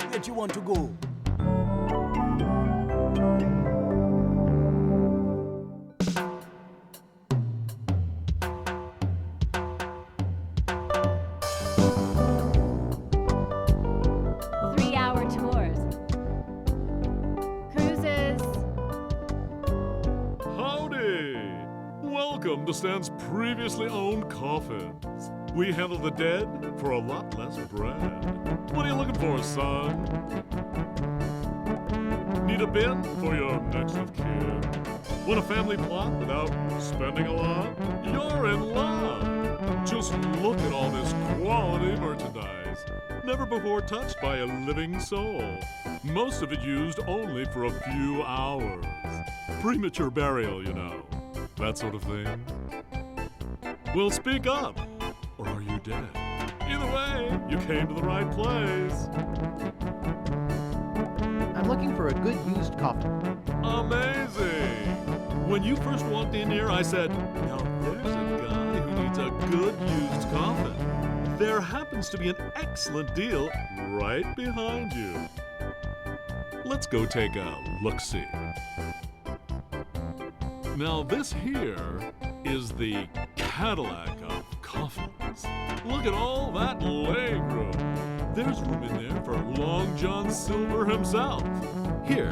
Where you want to go? Three-hour tours. Cruises. Howdy! Welcome to Stan's previously owned coffins. We handle the dead for a lot less bread. What are you looking for, son? Need a bin for your next of kin? Want a family plot without spending a lot? You're in luck! Just look at all this quality merchandise. Never before touched by a living soul. Most of it used only for a few hours. Premature burial, you know. That sort of thing. Well, speak up. Or are you dead? Either way, you came to the right place. I'm looking for a good used coffin. Amazing! When you first walked in here, I said, now there's a guy who needs a good used coffin. There happens to be an excellent deal right behind you. Let's go take a look-see. Now this here is the Cadillac of coffins. Look at all that leg room. There's room in there for Long John Silver himself. Here,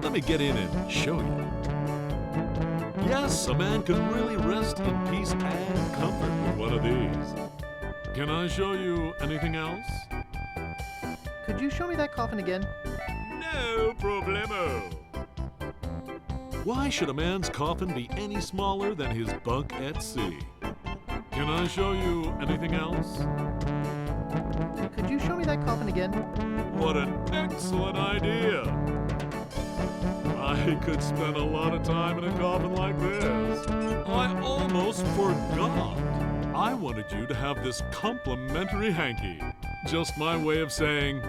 let me get in and show you. Yes, a man can really rest in peace and comfort with one of these. Can I show you anything else? Could you show me that coffin again? No problemo. Why should a man's coffin be any smaller than his bunk at sea? Can I show you anything else? Could you show me that coffin again? What an excellent idea! I could spend a lot of time in a coffin like this. I almost forgot. I wanted you to have this complimentary hanky. Just my way of saying,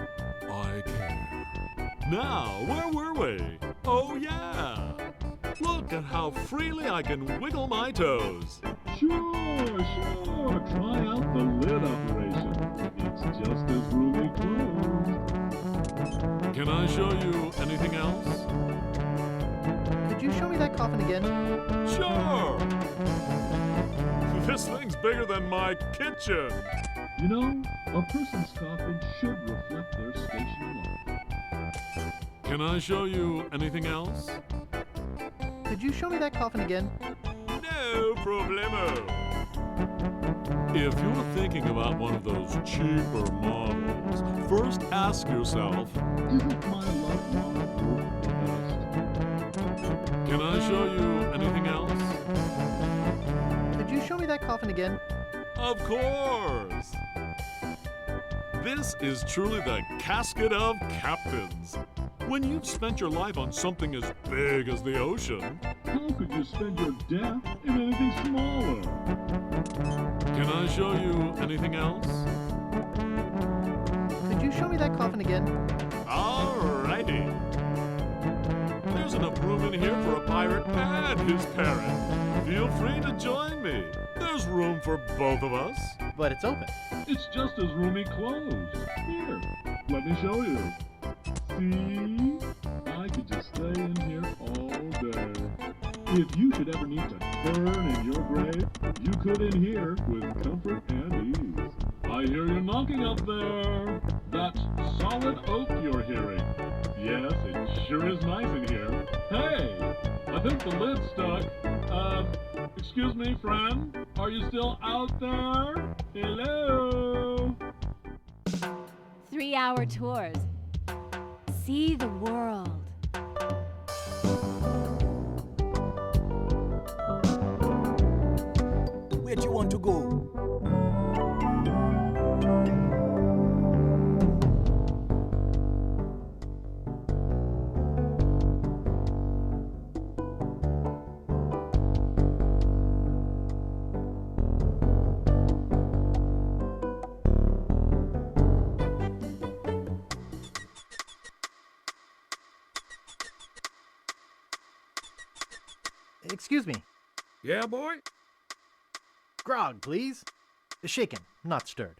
I care. Now, where were we? Oh, yeah. Look at how freely I can wiggle my toes. Sure. Try out the lid operation. It's just as roomy closed. Can I show you anything else? Could you show me that coffin again? Sure. This thing's bigger than my kitchen. You know, a person's coffin should reflect their station in life. Can I show you anything else? Could you show me that coffin again? No problemo. If you're thinking about one of those cheaper models, first ask yourself, isn't my loved one worth the best? Can I show you anything else? Could you show me that coffin again? Of course! This is truly the casket of captains. When you've spent your life on something as big as the ocean, how could you spend your death in anything smaller? Can I show you anything else? Could you show me that coffin again? Alrighty. There's enough room in here for a pirate and his parrot. Feel free to join me. There's room for both of us. But it's open. It's just as roomy closed. Here, let me show you. See? I could just stay in here all day. If you should ever need to burn in your grave, you could in here with comfort and ease. I hear you knocking up there. That's solid oak you're hearing. Yes, it sure is nice in here. Hey, I think the lid's stuck. Excuse me, friend. Are you still out there? Hello? 3-hour tours. See the world. Where do you want to go? Excuse me. Yeah, boy? Grog, please. Shaken, not stirred.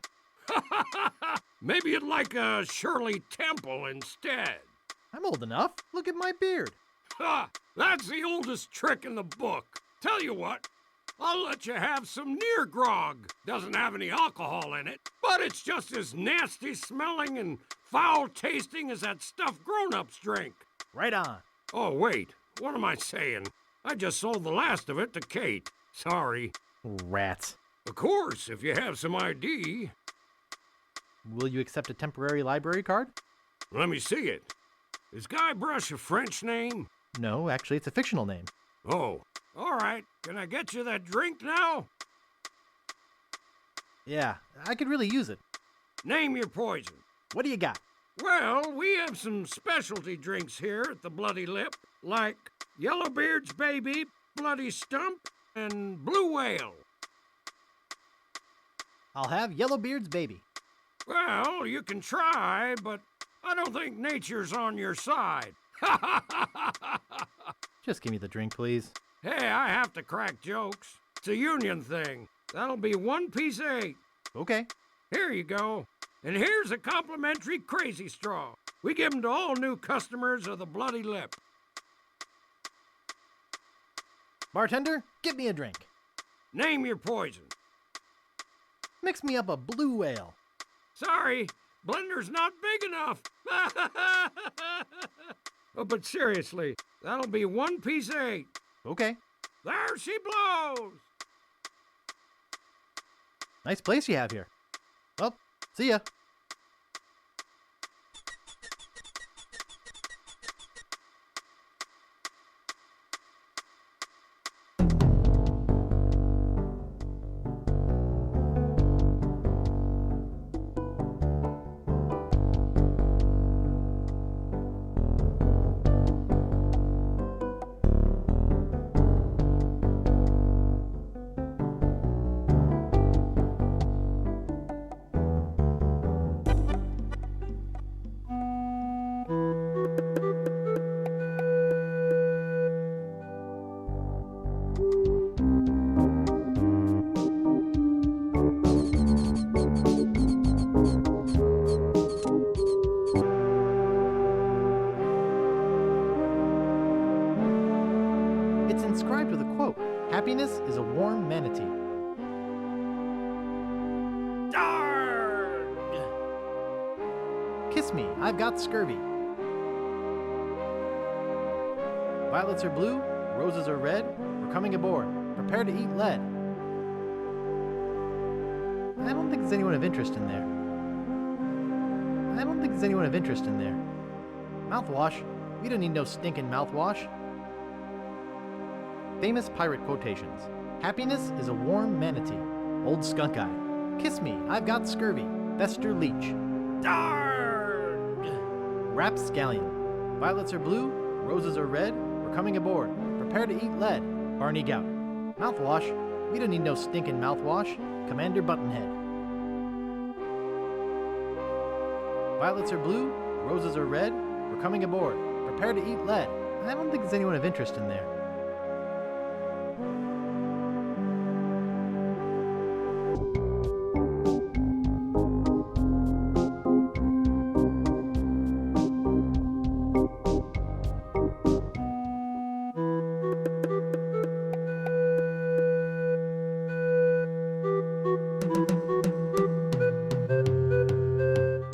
Maybe you'd like a Shirley Temple instead. I'm old enough. Look at my beard. Ha! That's the oldest trick in the book. Tell you what, I'll let you have some near grog. Doesn't have any alcohol in it, but it's just as nasty smelling and foul tasting as that stuff grown-ups drink. Right on. Oh, wait. What am I saying? I just sold the last of it to Kate. Sorry. Rats. Of course, if you have some ID. Will you accept a temporary library card? Let me see it. Is Guybrush a French name? No, actually, it's a fictional name. Oh, all right. Can I get you that drink now? Yeah, I could really use it. Name your poison. What do you got? Well, we have some specialty drinks here at the Bloody Lip, like Yellowbeard's Baby, Bloody Stump, and Blue Whale. I'll have Yellowbeard's Baby. Well, you can try, but I don't think nature's on your side. Just give me the drink, please. Hey, I have to crack jokes. It's a union thing. That'll be 1 piece of 8. Okay. Here you go. And here's a complimentary Crazy Straw. We give them to all new customers of the Bloody Lip. Bartender, get me a drink. Name your poison. Mix me up a Blue Whale. Sorry, blender's not big enough. Oh, but seriously, that'll be 1 piece of 8. Okay. There she blows. Nice place you have here. Well, see ya. It's inscribed with a quote. Happiness is a warm manatee. Darn! Kiss me, I've got scurvy. Violets are blue, roses are red. We're coming aboard. Prepare to eat lead. I don't think there's anyone of interest in there. Mouthwash? We don't need no stinking mouthwash. Famous pirate quotations. Happiness is a warm manatee. Old skunk eye. Kiss me, I've got scurvy. Fester Leech. Darn! Rapscallion. Violets are blue, roses are red. We're coming aboard. Prepare to eat lead. Barney Gout. Mouthwash? We don't need no stinking mouthwash. Commander Buttonhead. Violets are blue, roses are red. We're coming aboard. Prepare to eat lead. I don't think there's anyone of interest in there.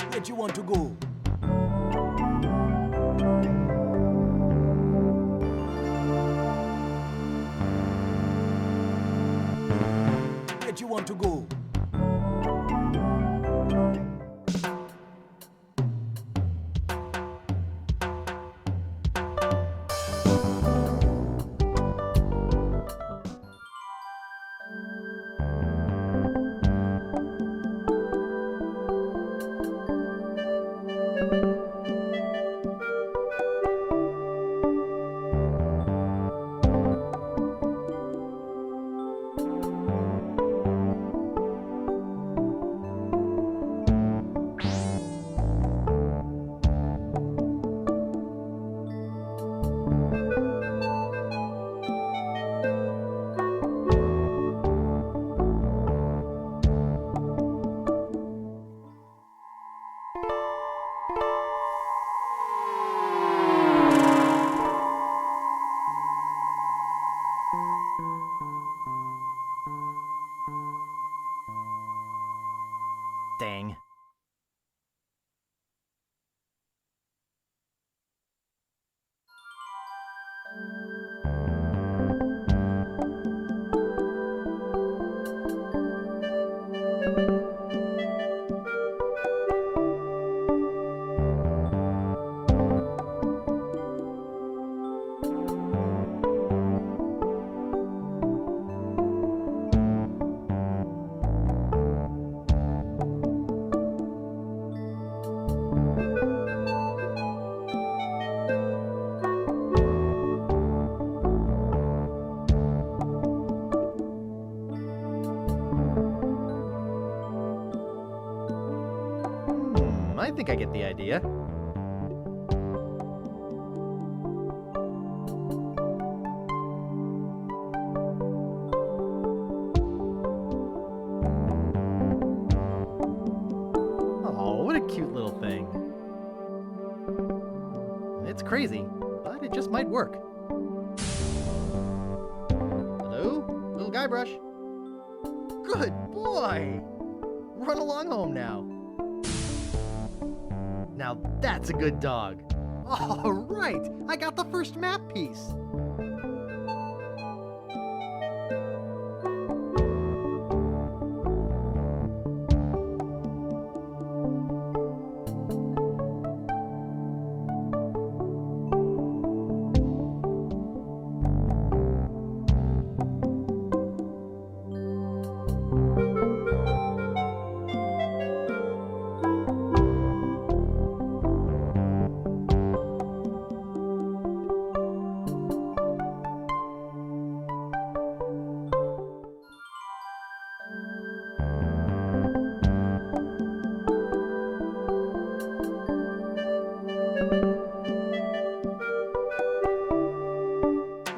Where do you want to go? Where do you want to go? Dang. I think I get the idea. Oh, what a cute little thing. It's crazy, but it just might work. Hello? Little Guybrush? Good boy! Run along home now. Now that's a good dog. All right, I got the first map piece.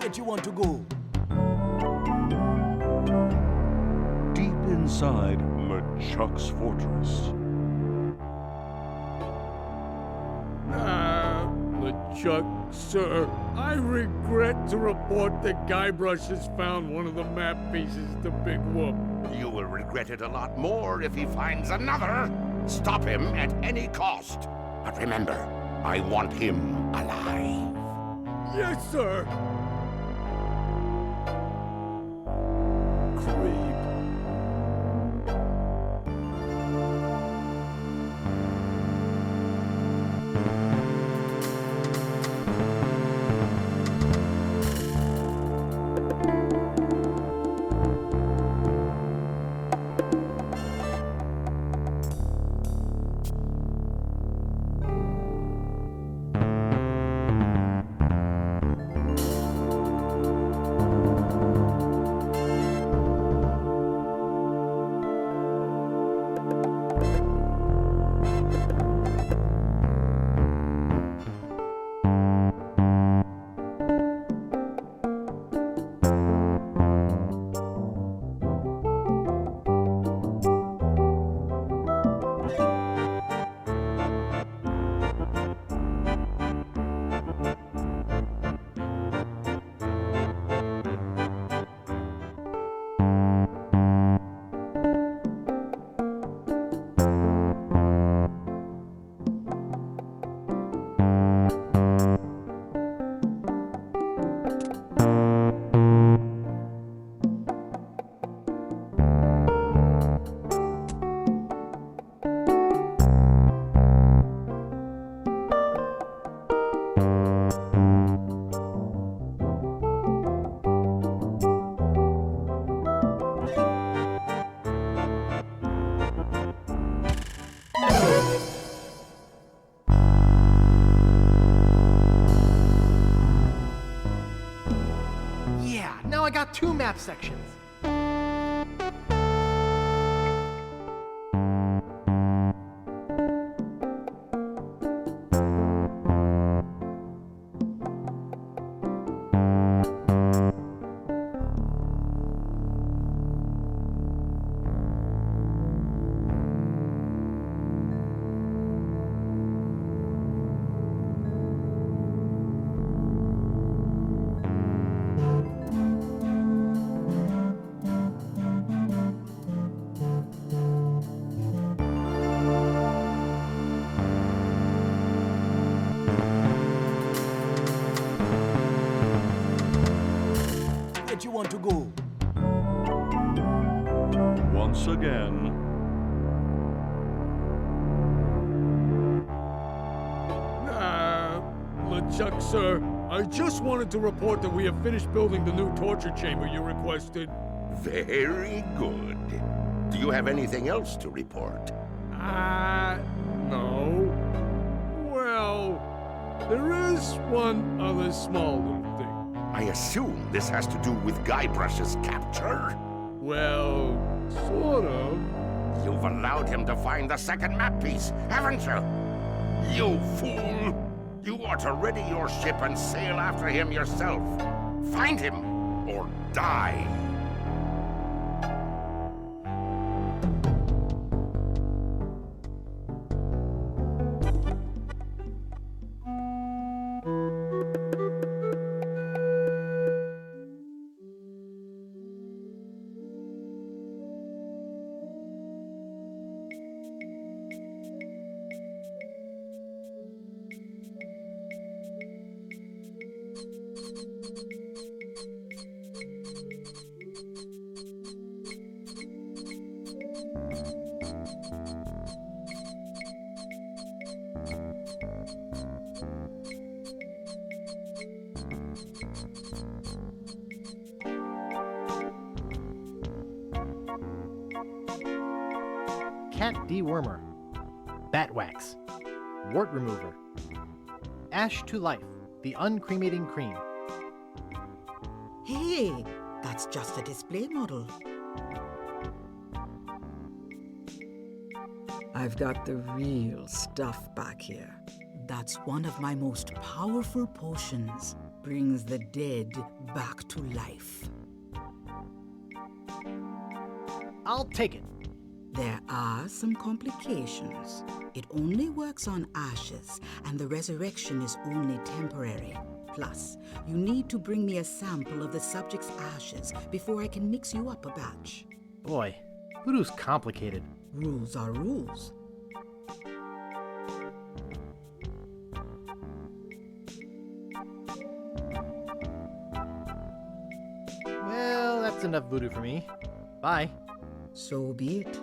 Where you want to go? Deep inside LeChuck's fortress. LeChuck, sir, I regret to report that Guybrush has found one of the map pieces to Big Whoop. You will regret it a lot more if he finds another. Stop him at any cost. But remember, I want him alive. Yes, sir. Creep. Yeah, now I got 2 map sections. Where you want to go? Once again, LeChuck, sir, I just wanted to report that we have finished building the new torture chamber you requested. Very good. Do you have anything else to report? No. Well, there is one other small little thing. I assume this has to do with Guybrush's capture? Well, sort of. You've allowed him to find the second map piece, haven't you? You fool! You ought to ready your ship and sail after him yourself. Find him, or die! Cat dewormer, bat wax, wart remover, ash to life, the uncremating cream. Hey, that's just a display model. I've got the real stuff back here. That's one of my most powerful potions. Brings the dead back to life. I'll take it. There are some complications. It only works on ashes, and the resurrection is only temporary. Plus, you need to bring me a sample of the subject's ashes before I can mix you up a batch. Boy, voodoo's complicated. Rules are rules. Well, that's enough voodoo for me. Bye. So be it.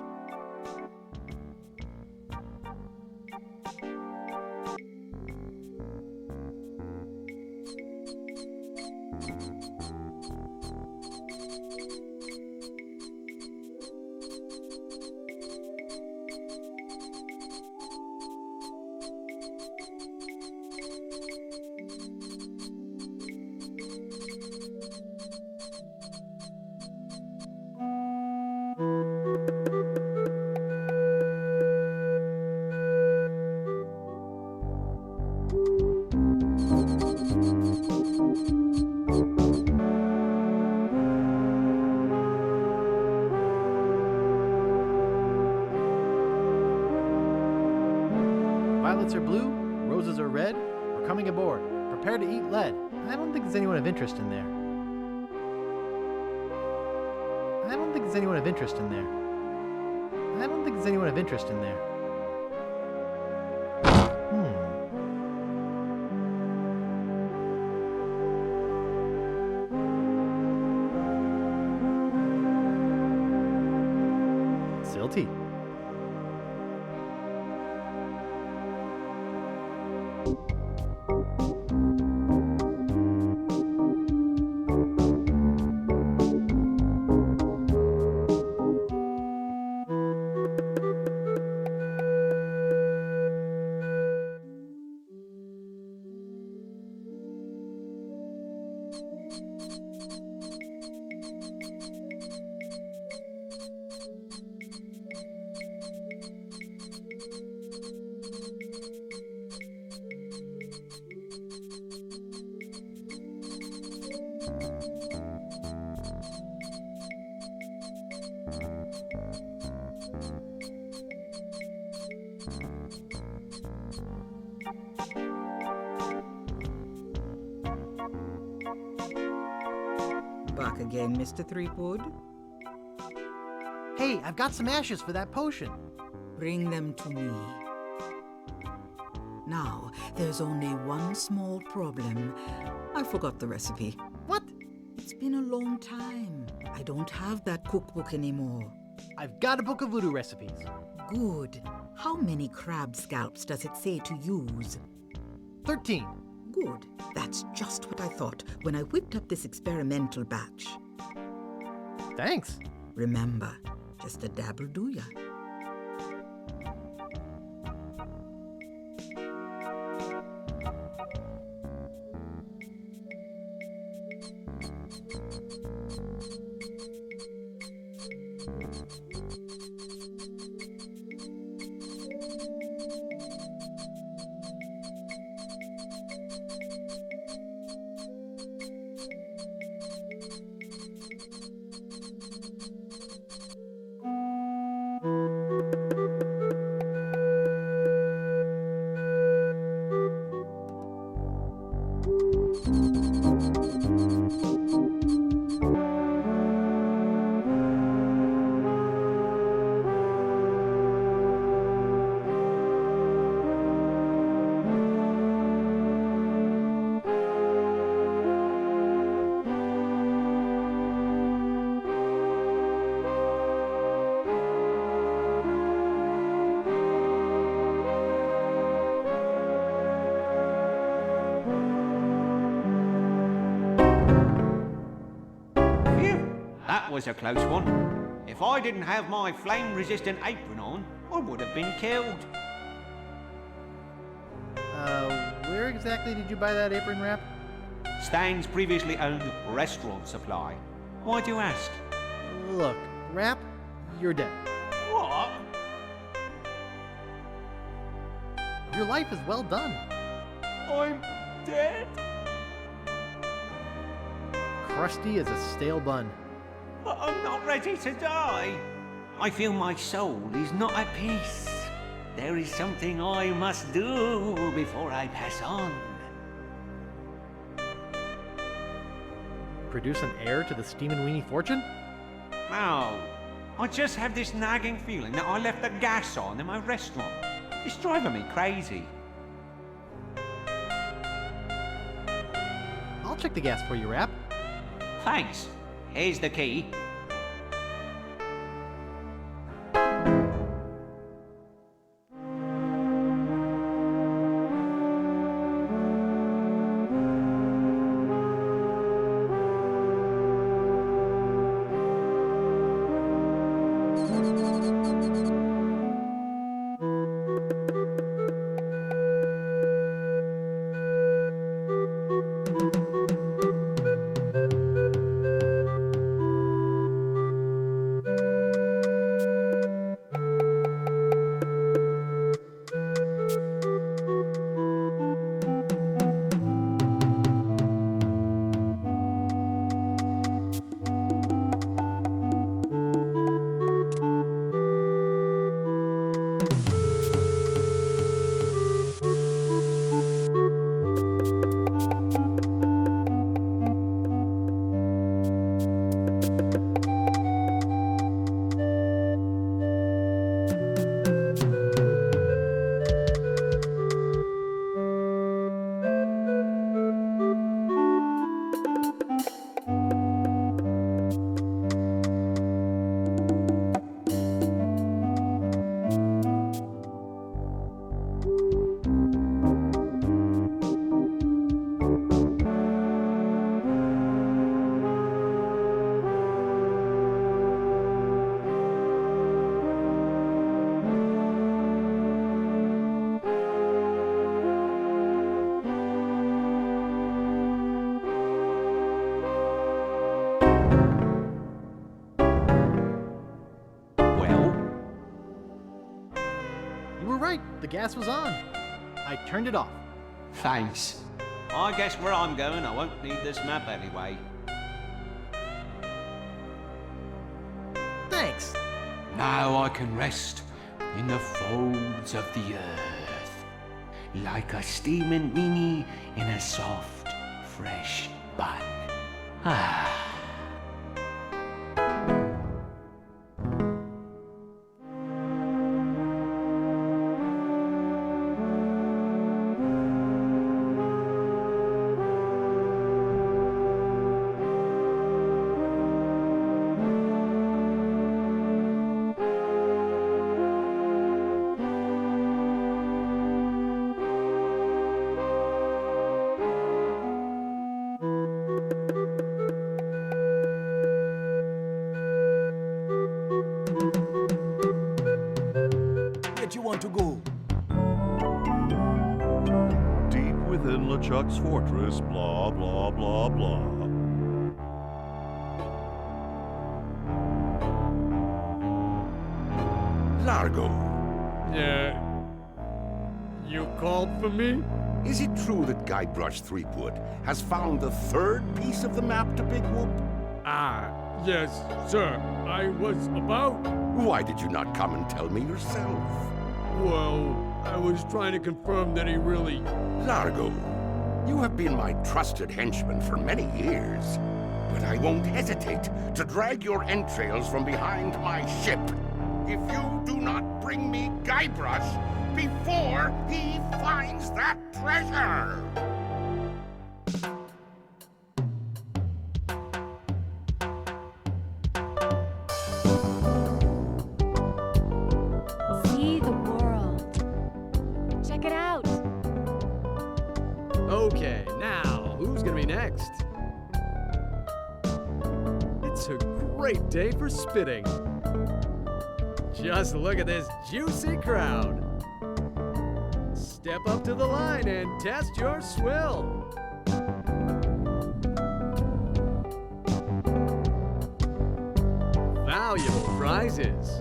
Violets are blue, roses are red. We're coming aboard. Prepare to eat lead. I don't think there's anyone of interest in there. I don't think there's anyone of interest in there. I don't think there's anyone of interest in there. Silty. Back again, Mr. Threepwood. Hey, I've got some ashes for that potion. Bring them to me. Now, there's only one small problem. I forgot the recipe. What? It's been a long time. I don't have that cookbook anymore. I've got a book of voodoo recipes. Good. How many crab scalps does it say to use? 13. Good. That's just what I thought when I whipped up this experimental batch. Thanks. Remember, just a dabble do ya. that was a close one. If I didn't have my flame-resistant apron on, I would have been killed. Where exactly did you buy that apron wrap? Stan's previously owned restaurant supply. Why do you ask? Look, Wrap, you're dead. What? Your life is well done. I'm dead? Crusty as a stale bun. But I'm not ready to die. I feel my soul is not at peace. There is something I must do before I pass on. Produce an heir to the Steamin' Weenie fortune? No. I just have this nagging feeling that I left the gas on in my restaurant. It's driving me crazy. I'll check the gas for you, Wrap. Thanks. Here's the key. The gas was on. I turned it off. Thanks. I guess where I'm going, I won't need this map anyway. Thanks. Now I can rest in the folds of the earth, like a steaming weenie in a soft, fresh bun. Ah. You want to go? Deep within LeChuck's fortress, blah, blah, blah, blah. Largo. You called for me? Is it true that Guybrush Threepwood has found the third piece of the map to Big Whoop? Yes, sir. I was about... Why did you not come and tell me yourself? Well, I was trying to confirm that he really... Largo, you have been my trusted henchman for many years, but I won't hesitate to drag your entrails from behind my ship if you do not bring me Guybrush before he finds that treasure! See the world. Check it out. Okay, now, who's gonna be next? It's It's a great day for spitting. Just look at this juicy crowd. Step up to the line and test your swill. Valuable prizes.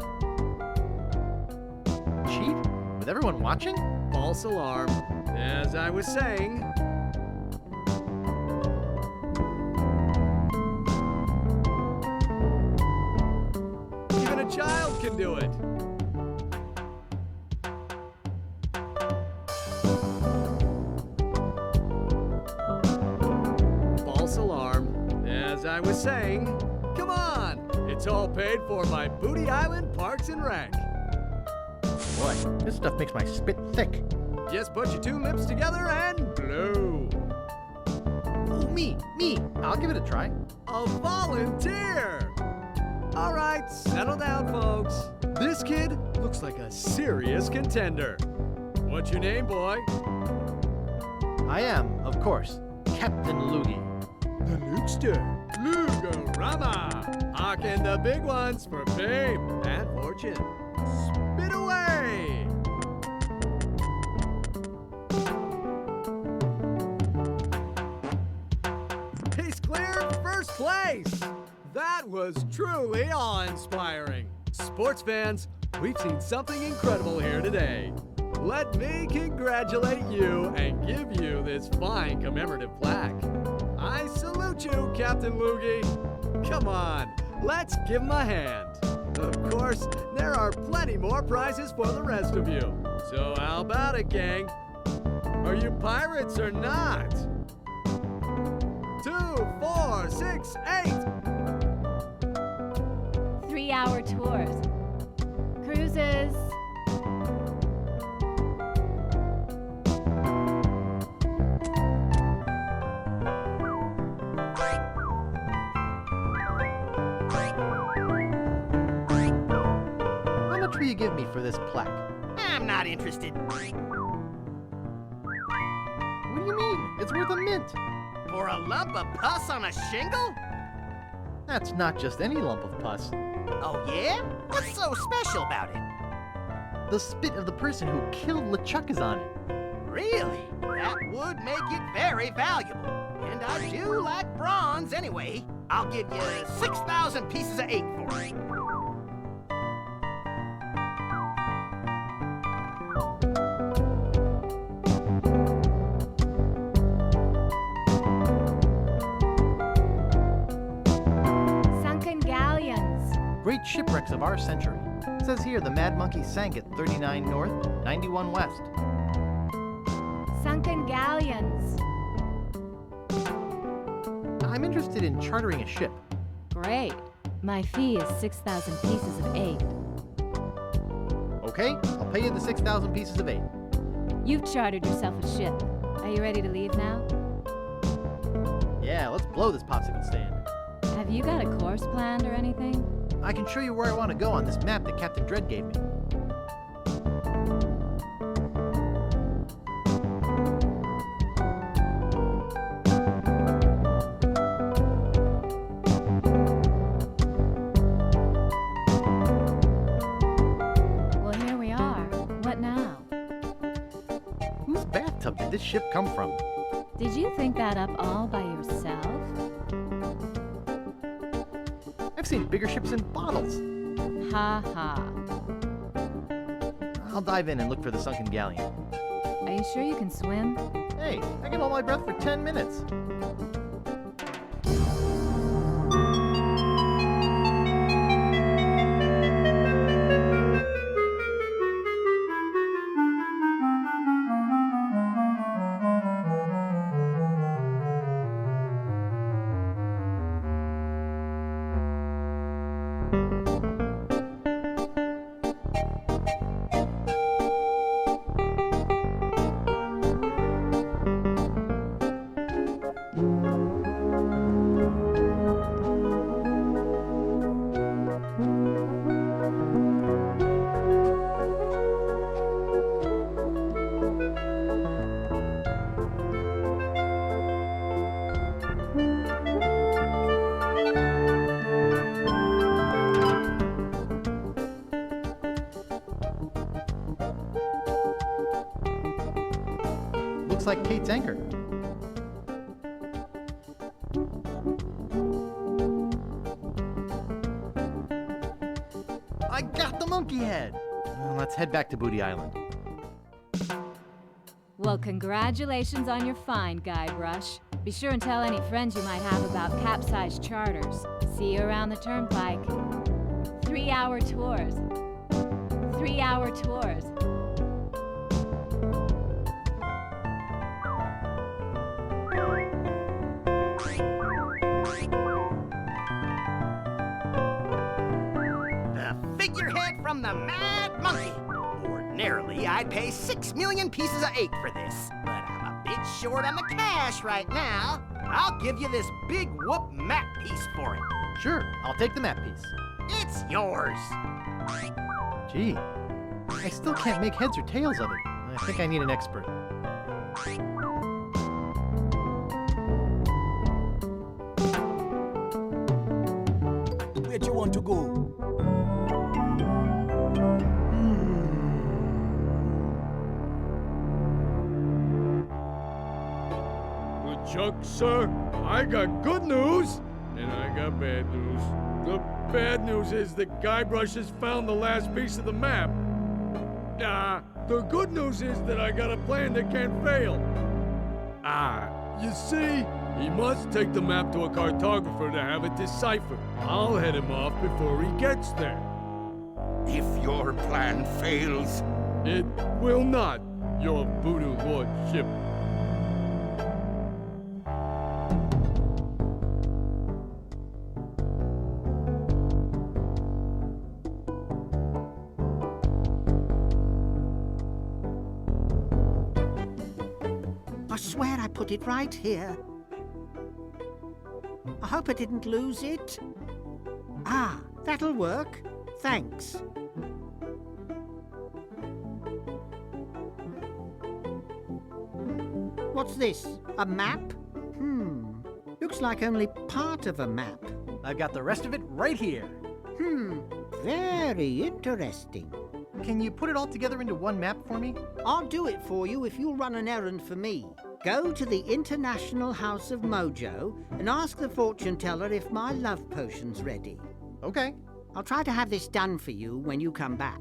Cheat? With everyone watching? False alarm. As I was saying, even a child can do it. False alarm. As I was saying, come on! It's all paid for by Booty Island Parks and Rec. Boy, this stuff makes my spit thick. Just put your two lips together and blow. Oh, me. I'll give it a try. A volunteer! All right, settle down, folks. This kid looks like a serious contender. What's your name, boy? I am, of course, Captain Loogie. The Lukester, Lugorama, hawking the big ones for fame and fortune. Spit away! He's cleared first place! That was truly awe-inspiring. Sports fans, we've seen something incredible here today. Let me congratulate you and give you this fine commemorative plaque. I salute you, Captain Loogie. Come on, let's give him a hand. Of course, there are plenty more prizes for the rest of you. So how about it, gang? Are you pirates or not? 2, 4, 6, 8. 3-hour tours. Cruises. How much will you give me for this plaque? I'm not interested. What do you mean? It's worth a mint. For a lump of pus on a shingle? That's not just any lump of pus. Oh, yeah? What's so special about it? The spit of the person who killed LeChuck is on it. Really? That would make it very valuable. And I do like bronze anyway. I'll give you 6,000 pieces of 8 for it. Sunken galleons. Great shipwrecks of our century. It says here the Mad Monkey sank at 39 North, 91 West. Sunken galleons. I'm interested in chartering a ship. Great. My fee is 6,000 pieces of 8. Okay, I'll pay you the 6,000 pieces of 8. You've chartered yourself a ship. Are you ready to leave now? Yeah, let's blow this popsicle stand. Have you got a course planned or anything? I can show you where I want to go on this map that Captain Dredd gave me. Well, here we are. What now? Whose bathtub did this ship come from? Did you think that up all by yourself? I've seen bigger ships in bottles. Ha ha. I'll dive in and look for the sunken galleon. Are you sure you can swim? Hey, I can hold my breath for 10 minutes. looks like Kate's anchor. I got the monkey head! Well, let's head back to Booty Island. Well, congratulations on your find, Guybrush. Be sure and tell any friends you might have about capsized charters. See you around the turnpike. 3-hour tours. 3-hour tours. The figurehead from the Mad Monkey. Ordinarily, I'd pay 6 million pieces of 8 for this, but I'm a bit short on the cash right now. I'll give you this big whoop map piece for it. Sure, I'll take the map piece. It's yours. Gee, I still can't make heads or tails of it. I think I need an expert. Where do you want to go? Chuck, sir, I got good news, and I got bad news. The bad news is that Guybrush has found the last piece of the map. The good news is that I got a plan that can't fail. You see, he must take the map to a cartographer to have it deciphered. I'll head him off before he gets there. If your plan fails... It will not, your voodoo lordship. I swear I put it right here. I hope I didn't lose it. Ah, that'll work. Thanks. What's this? A map? Looks like only part of a map. I've got the rest of it right here. Very interesting. Can you put it all together into one map for me? I'll do it for you if you'll run an errand for me. Go to the International House of Mojo and ask the fortune teller if my love potion's ready. Okay. I'll try to have this done for you when you come back.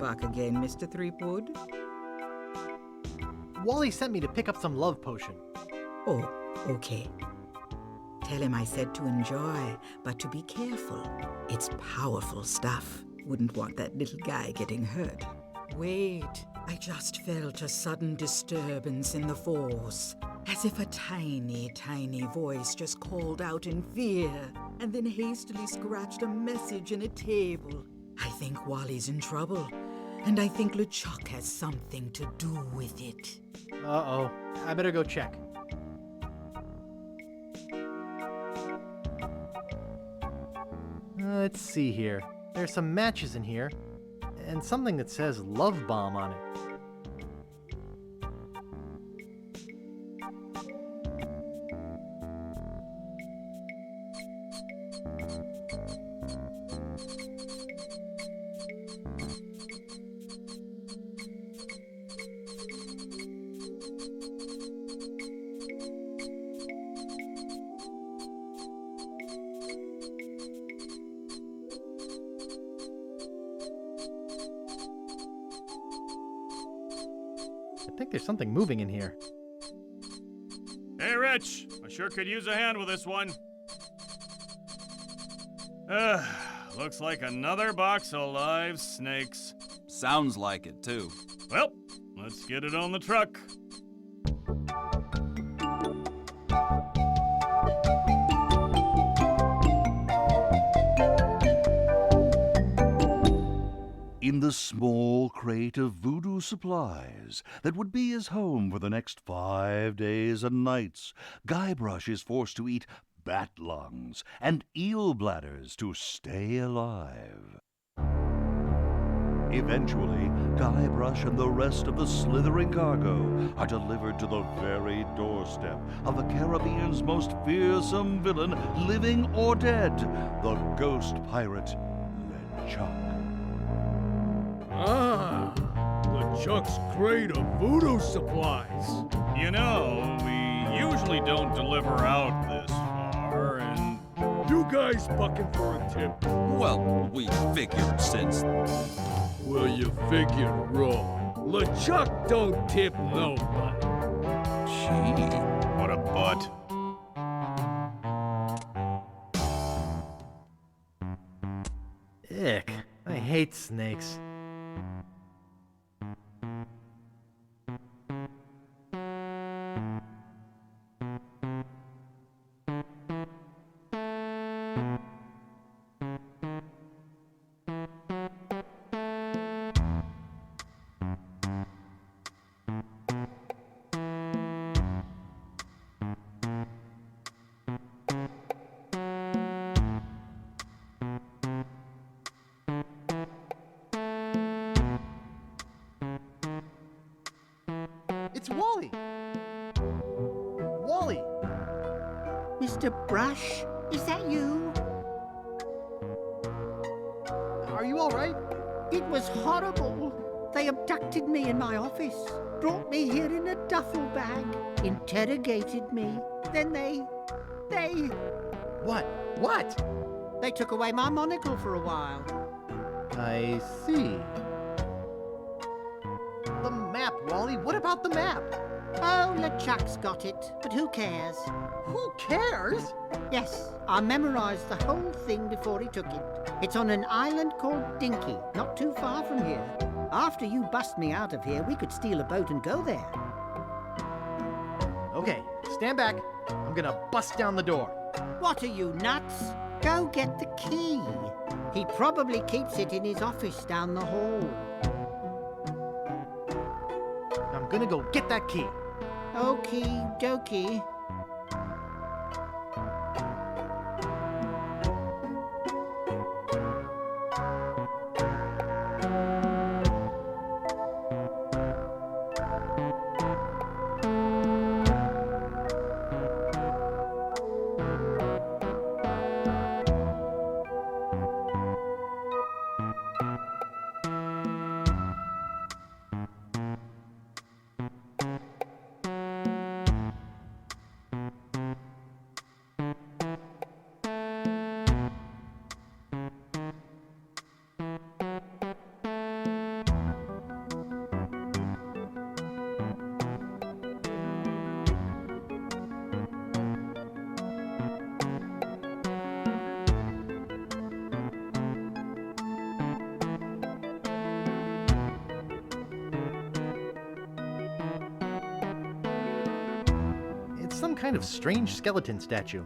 Back again, Mr. Threepwood? Wally sent me to pick up some love potion. Oh, okay. Tell him I said to enjoy, but to be careful. It's powerful stuff. Wouldn't want that little guy getting hurt. Wait, I just felt a sudden disturbance in the force. As if a tiny, tiny voice just called out in fear, and then hastily scratched a message in a table. I think Wally's in trouble, and I think LeChuck has something to do with it. Uh-oh. I better go check. Let's see here. There's some matches in here, and something that says Love Bomb on it. I think there's something moving in here. Hey, Rich. I sure could use a hand with this one. Looks like another box of live snakes. Sounds like it, too. Well, let's get it on the truck. In the small crate of voodoo supplies that would be his home for the next 5 days and nights, Guybrush is forced to eat bat lungs and eel bladders to stay alive. Eventually, Guybrush and the rest of the slithering cargo are delivered to the very doorstep of the Caribbean's most fearsome villain, living or dead, the ghost pirate, LeChuck. Ah, LeChuck's crate of voodoo supplies. You know, we usually don't deliver out this far, and... You guys bucking for a tip? Well, we figured since... Well, you figured wrong. LeChuck don't tip nobody. Gee, what a butt. Ick. I hate snakes. It's Wally! Wally! Mr. Brush, is that you? Are you all right? It was horrible. They abducted me in my office, brought me here in a duffel bag, interrogated me. Then they... What? What? They took away my monocle for a while. I see. The map, Wally. What about the map? Oh, LeChuck's got it, but who cares? Who cares? Yes, I memorized the whole thing before he took it. It's on an island called Dinky, not too far from here. After you bust me out of here, we could steal a boat and go there. Okay, stand back. I'm gonna bust down the door. What are you, nuts? Go get the key. He probably keeps it in his office down the hall. I'm gonna go get that key. Okie dokie. Some kind of strange skeleton statue.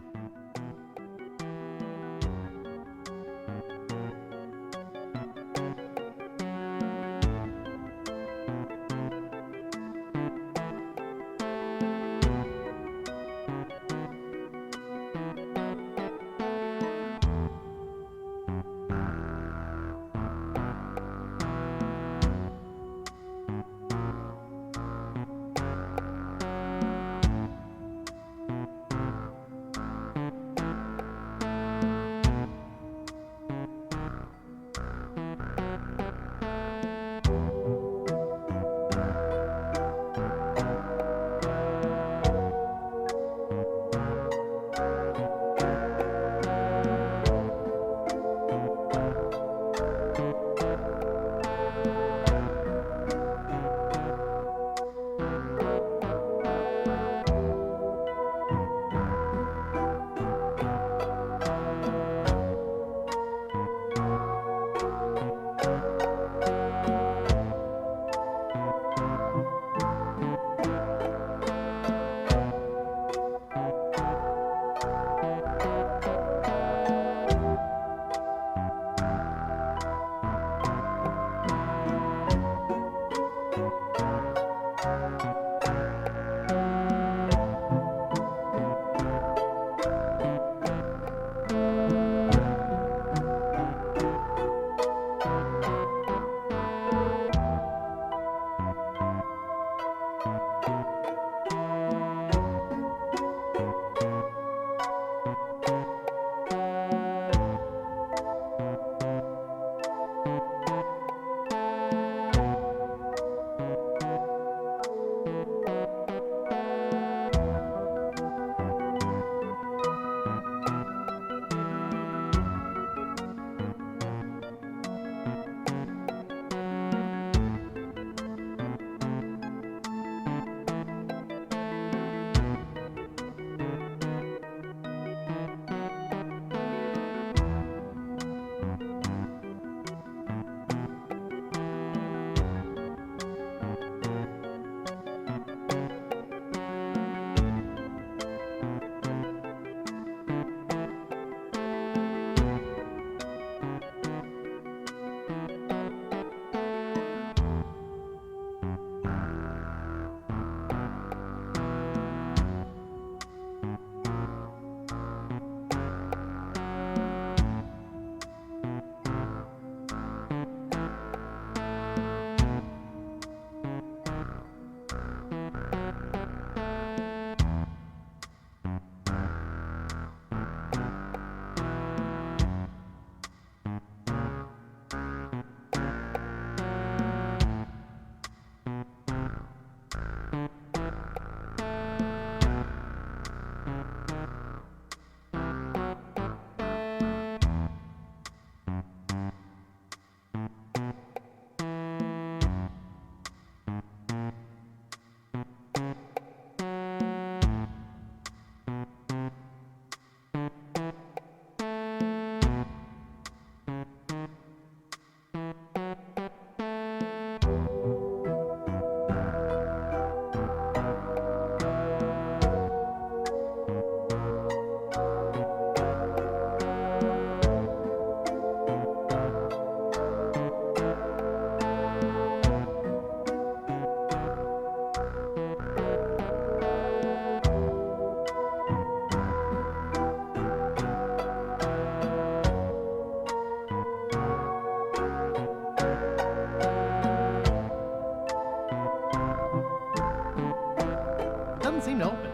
doesn't seem to open.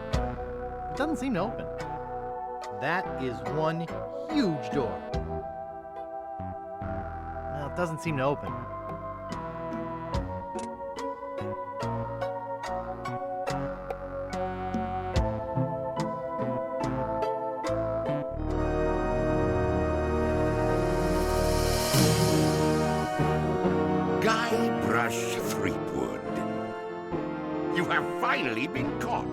It doesn't seem to open. That is one huge door. Well, it doesn't seem to open. Guybrush Threepwood, you have finally been caught.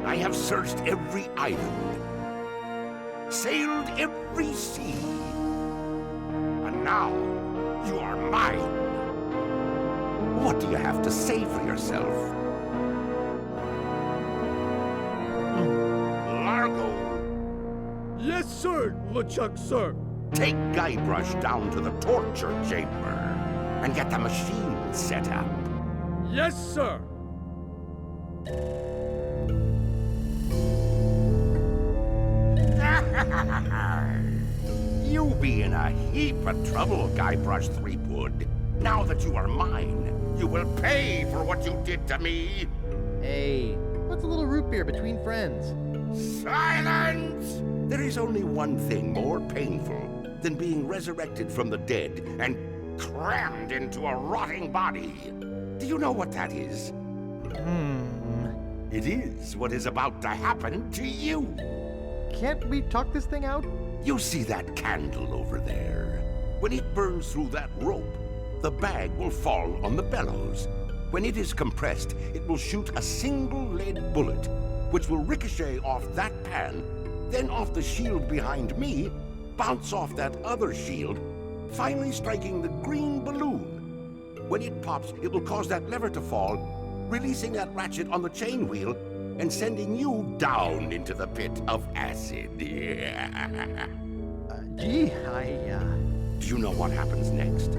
I have searched every island, sailed every sea, and now you are mine. What do you have to say for yourself? Largo! Yes, sir, LeChuck, sir. Take Guybrush down to the torture chamber and get the machine set up. Yes, sir. You'll be in a heap of trouble, Guybrush Threepwood. Now that you are mine, you will pay for what you did to me. Hey, what's a little root beer between friends? Silence! There is only one thing more painful than being resurrected from the dead and crammed into a rotting body. Do you know what that is? It is what is about to happen to you. Can't we talk this thing out? You see that candle over there? When it burns through that rope, the bag will fall on the bellows. When it is compressed, it will shoot a single lead bullet, which will ricochet off that pan, then off the shield behind me, bounce off that other shield, finally striking the green balloon. When it pops, it will cause that lever to fall, releasing that ratchet on the chain wheel and sending you down into the pit of acid. Gee, Do you know what happens next?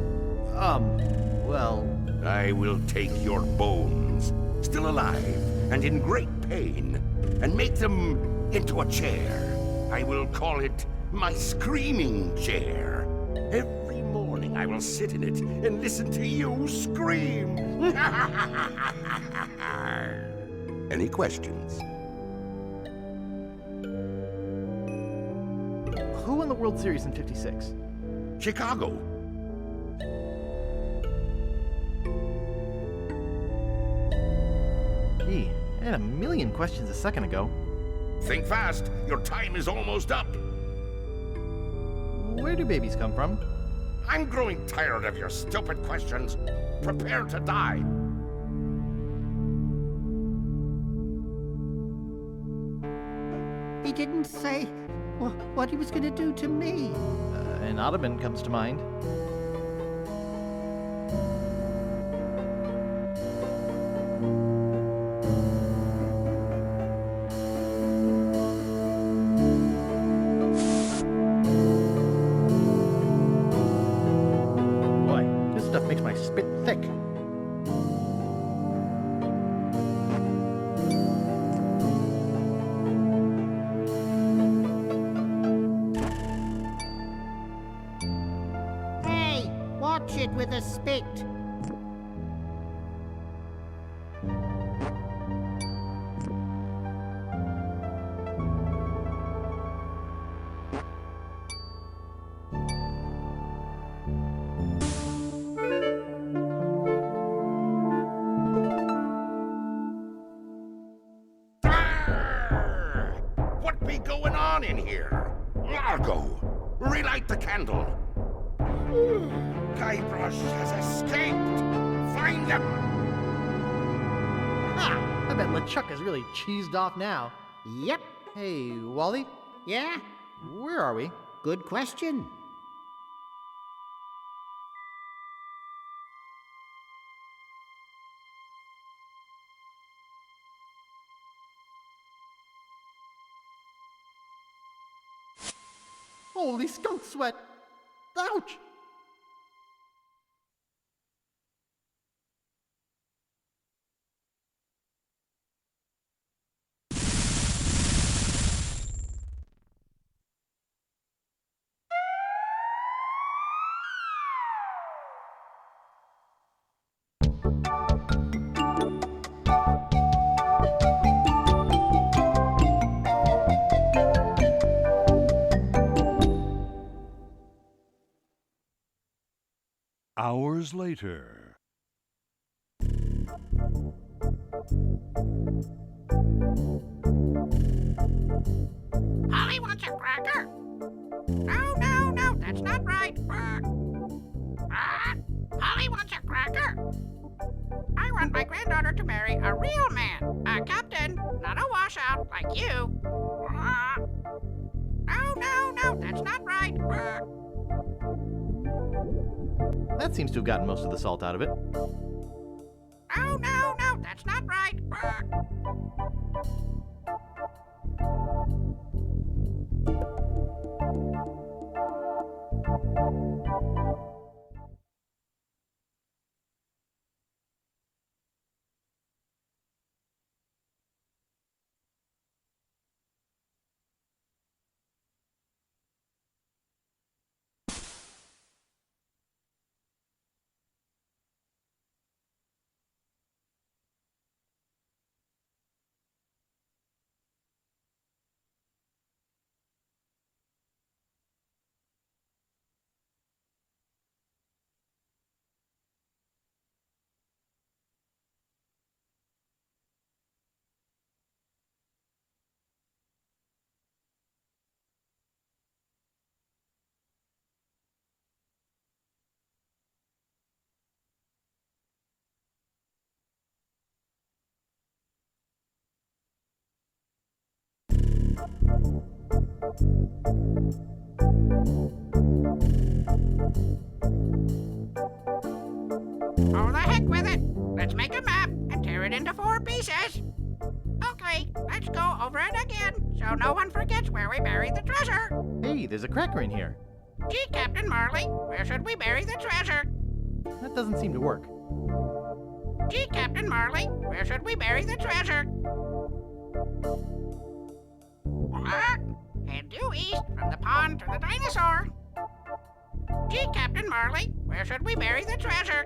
Well... I will take your bones, still alive and in great pain, and make them into a chair. I will call it my screaming chair. Every morning I will sit in it and listen to you scream. Any questions? Who won the World Series in '56? Chicago. Gee, I had a million questions a second ago. Think fast. Your time is almost up. Where do babies come from? I'm growing tired of your stupid questions. Prepare to die. He didn't say what he was going to do to me. An ottoman comes to mind. Boy, this stuff makes my spit thick. Hey, watch it with a spit. What be going on in here? Largo, relight the candle. Guybrush has escaped. Find him. Ha! I bet LeChuck is really cheesed off now. Yep. Hey, Wally? Yeah? Where are we? Good question. Holy skunk sweat! Ouch! hours later. Polly wants a cracker. No, that's not right. Polly wants a cracker. I want my granddaughter to marry a real man, a captain, not a washout like you. No, that's not right. That seems to have gotten most of the salt out of it. No, that's not right. Oh, the heck with it. Let's make a map and tear it into 4 pieces. Okay, let's go over it again so no one forgets where we buried the treasure. Hey, there's a cracker in here. Gee, Captain Marley, where should we bury the treasure? That doesn't seem to work. Gee, Captain Marley, where should we bury the treasure? Head due east from the pond to the dinosaur. Gee, Captain Marley, where should we bury the treasure?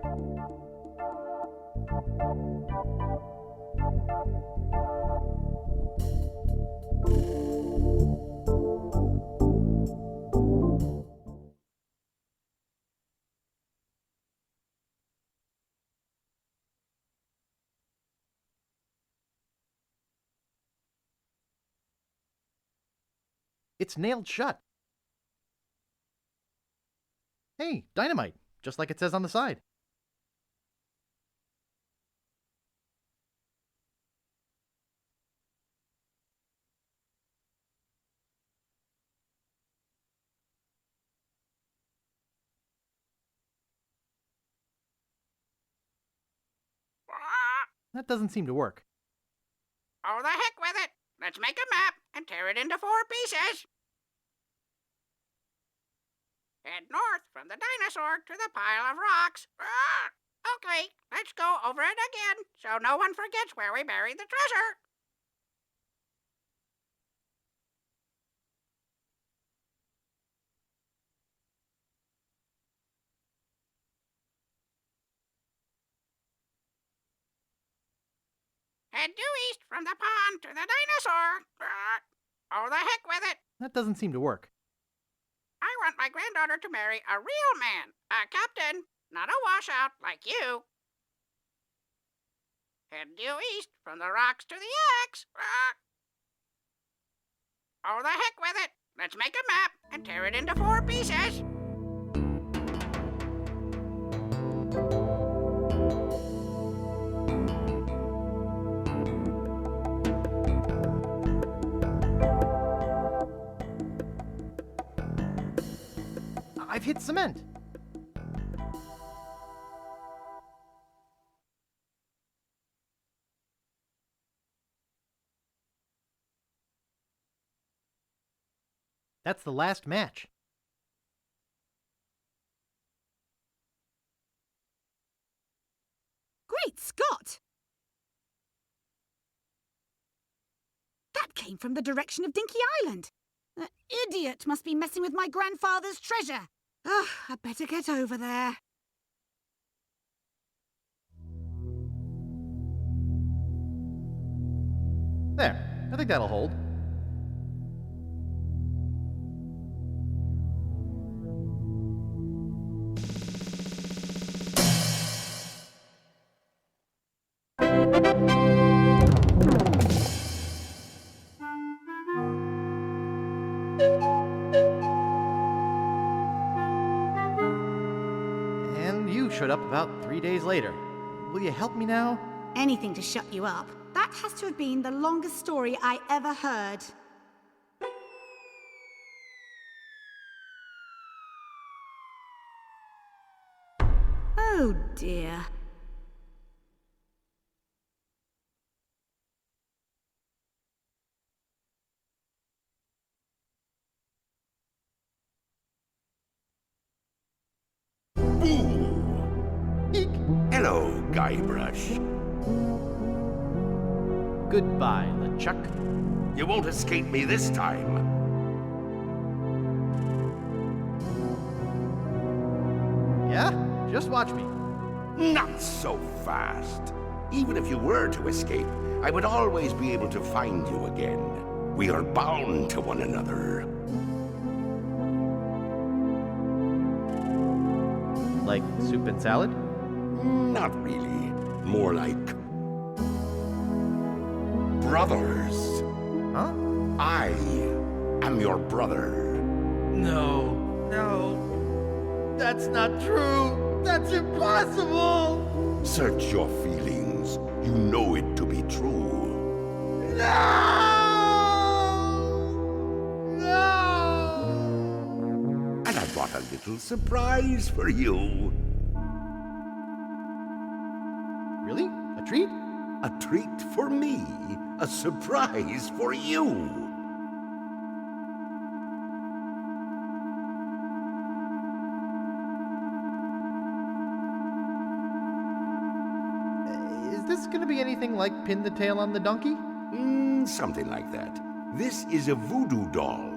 It's nailed shut. Hey, dynamite, just like it says on the side. That doesn't seem to work. Oh, the heck with it. Let's make a map and tear it into 4 pieces. Head north from the dinosaur to the pile of rocks. Okay, let's go over it again so no one forgets where we buried the treasure. Head due east from the pond to the dinosaur. Oh, the heck with it. That doesn't seem to work. I want my granddaughter to marry a real man, a captain, not a washout like you. Head due east from the rocks to the axe. Oh, the heck with it. Let's make a map and tear it into 4 pieces. I've hit cement. That's the last match. Great Scott! That came from the direction of Dinky Island. The idiot must be messing with my grandfather's treasure. Oh, I'd better get over there. There, I think that'll hold. showed up about 3 days later. Will you help me now? Anything to shut you up. That has to have been the longest story I ever heard. Oh dear. Hello, Guybrush. Goodbye, LeChuck. You won't escape me this time. Yeah? Just watch me. Not so fast. Even if you were to escape, I would always be able to find you again. We are bound to one another. Like soup and salad? Not really. More like brothers. Huh? I am your brother. No. That's not true. That's impossible. Search your feelings. You know it to be true. And I brought a little surprise for you. Really? A treat? A treat for me. A surprise for you. Is this gonna be anything like Pin the Tail on the Donkey? Something like that. This is a voodoo doll,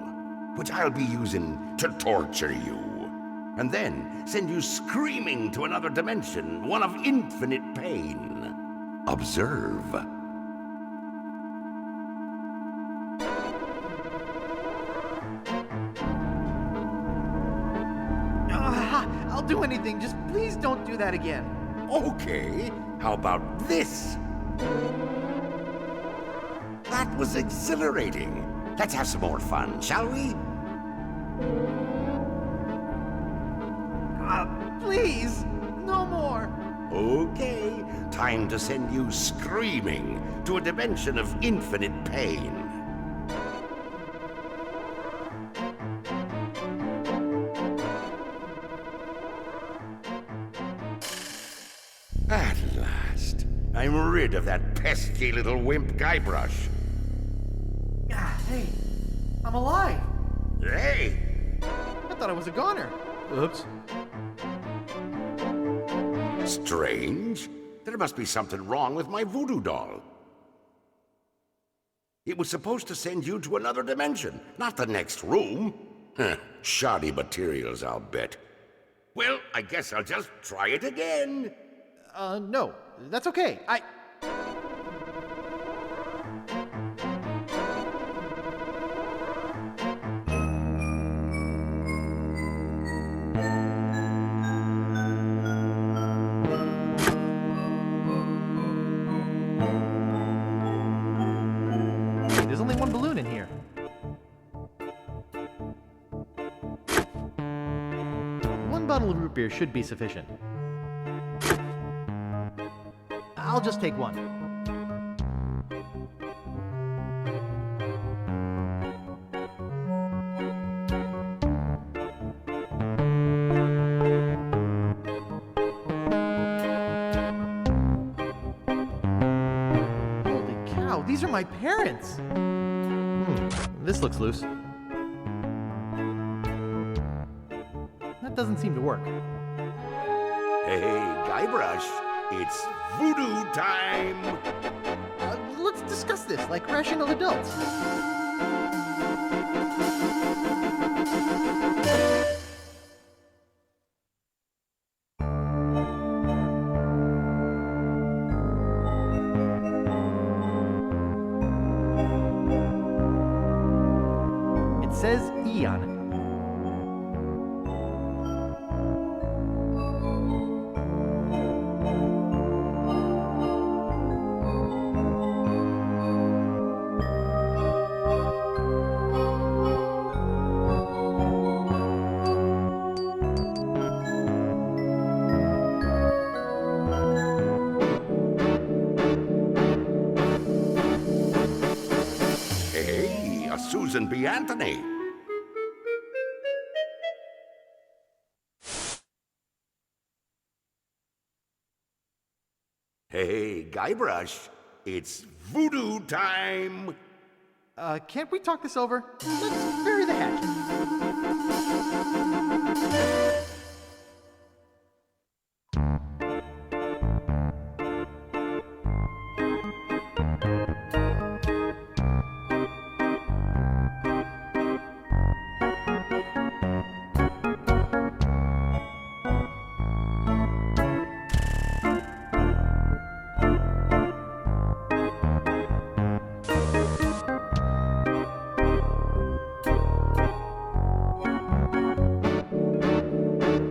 which I'll be using to torture you. And then send you screaming to another dimension, one of infinite pain. Observe. I'll do anything, just please don't do that again. Okay, how about this? That was exhilarating. Let's have some more fun, shall we? Please, no more. Okay, time to send you screaming to a dimension of infinite pain. At last, I'm rid of that pesky little wimp Guybrush. Hey, I'm alive. Hey! I thought I was a goner. Oops. Strange. There must be something wrong with my voodoo doll. It was supposed to send you to another dimension, not the next room. Shoddy materials, I'll bet. Well, I guess I'll just try it again. No, that's okay. There's only one balloon in here. One bottle of root beer should be sufficient. I'll just take one. Holy cow, these are my parents! This looks loose. That doesn't seem to work. Hey, Guybrush, it's voodoo time! Let's discuss this like rational adults. It says E on it. Susan B. Anthony. Hey, Guybrush, it's voodoo time! Can't we talk this over? Let's bury the hatchet.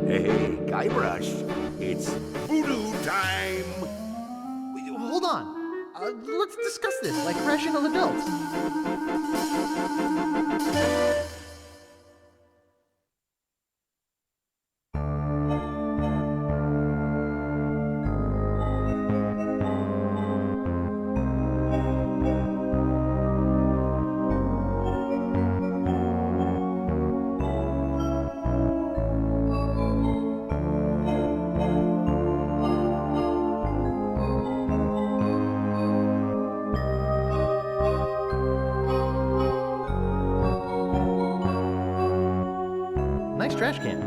Hey, Guybrush, it's voodoo time! Hold on. Let's discuss this like rational adults. Nice trash can.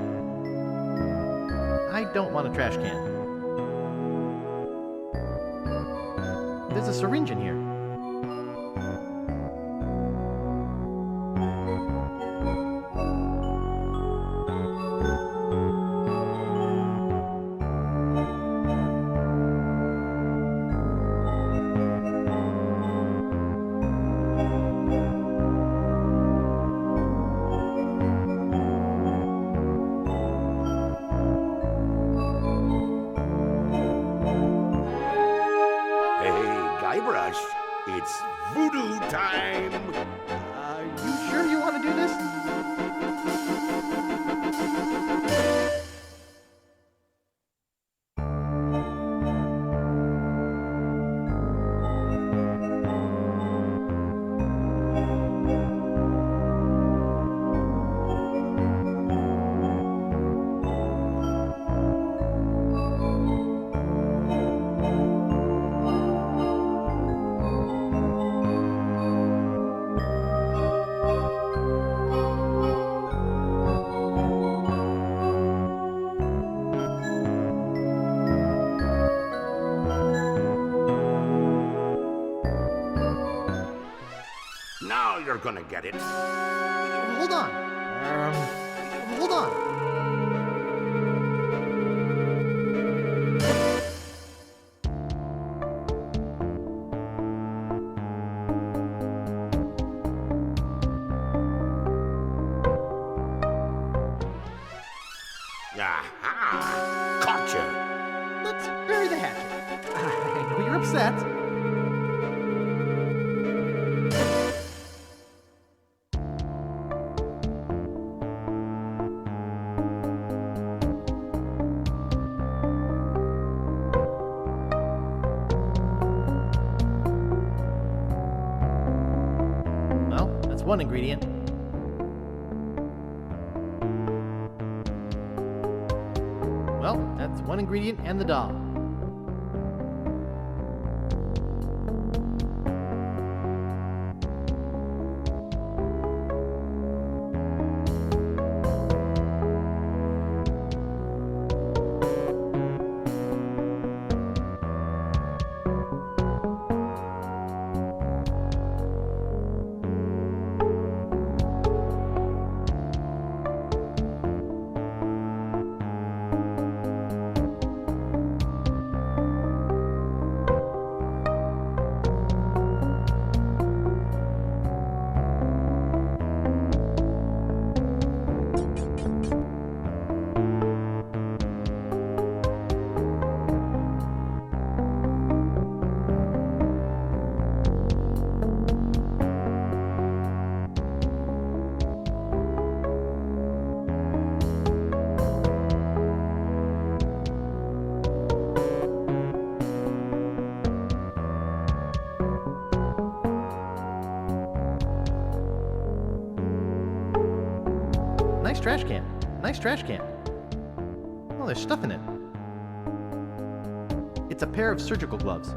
I don't want a trash can. There's a syringe in here. Guybrush, it's voodoo time! You sure you want to do this? Now you're gonna get it. Hold on. Hold on. Aha! Caught you! Let's bury the hatchet. I know you're upset. Well, that's one ingredient. Well, that's one ingredient and the doll. Nice trash can. Nice trash can. Oh, there's stuff in it. It's a pair of surgical gloves.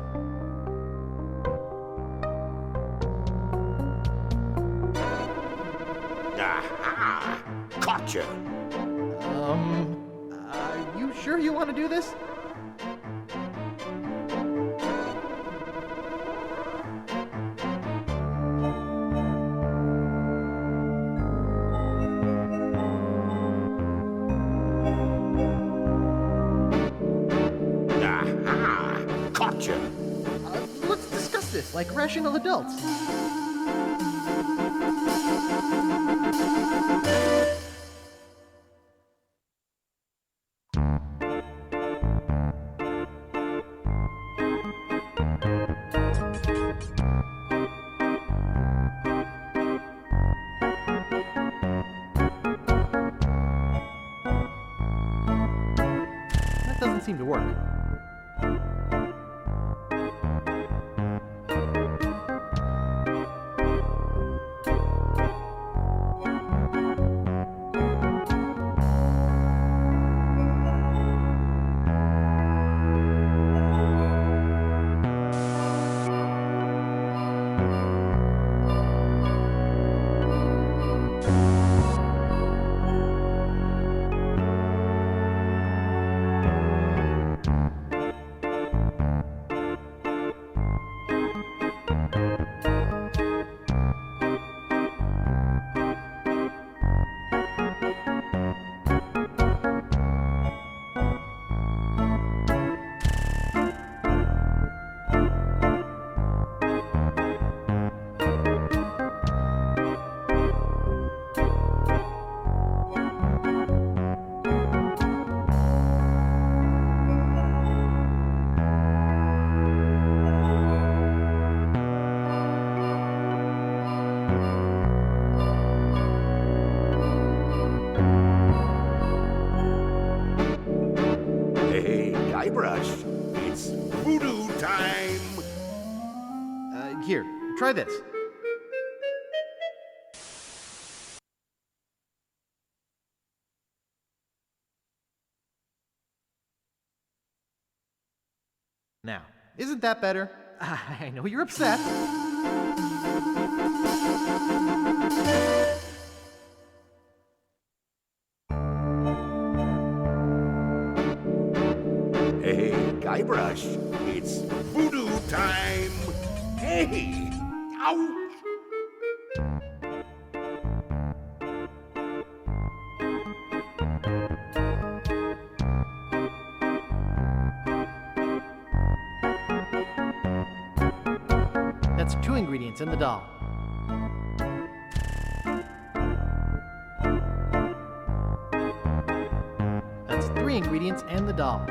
Aha! Gotcha! Are you sure you want to do this? Aha! Gotcha! Let's discuss this like rational adults. That doesn't seem to work. Hey, Guybrush, it's voodoo time! Here, try this. Now, isn't that better? I know you're upset. Hey, Guybrush, it's voodoo time! Hey! Ow! That's 2 ingredients in the doll. That's 3 ingredients and the doll.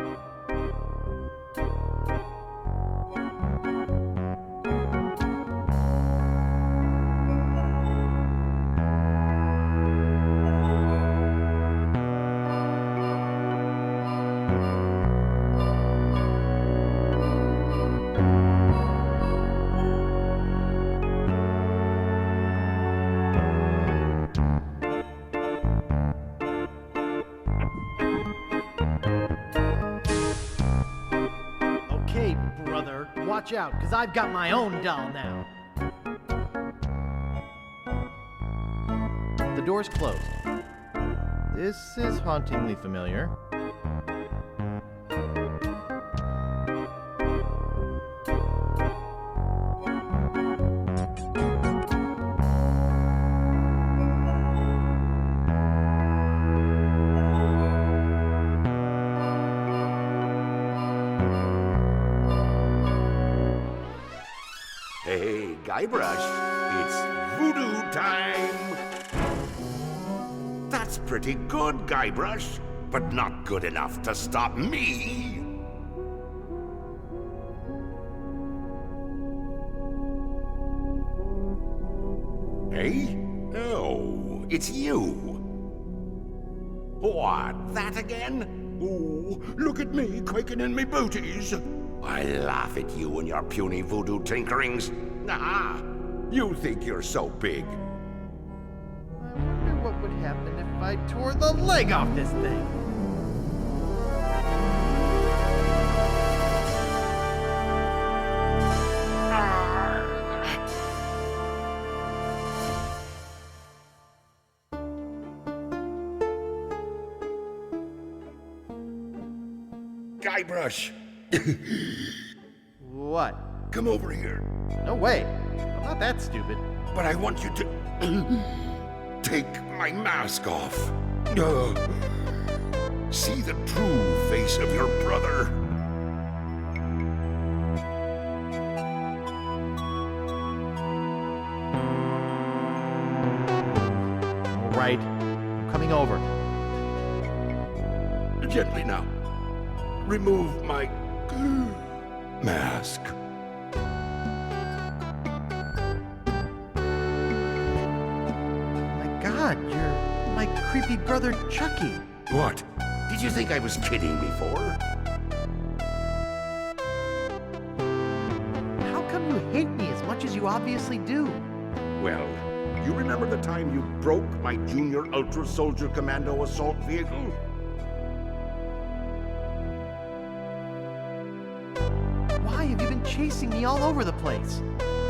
Okay, brother, watch out, because I've got my own doll now. The door's closed. This is hauntingly familiar. Hey, Guybrush, it's voodoo time! That's pretty good, Guybrush, but not good enough to stop me! Hey? Oh, it's you! What, that again? Oh, look at me quaking in me booties! I laugh at you and your puny voodoo tinkerings. Ah, you think you're so big. I wonder what would would happen if I tore the leg off this thing? Guybrush! What? Come over here. No way. I'm not that stupid. But I want you to take my mask off. See the true face of your brother. All right. I'm coming over. Gently now. Remove my mask. My God, you're my creepy brother Chucky. What? Did you think I was kidding before? How come you hate me as much as you obviously do? Well, you remember the time you broke my Junior Ultra Soldier Commando assault vehicle? Why have you been chasing me all over the place?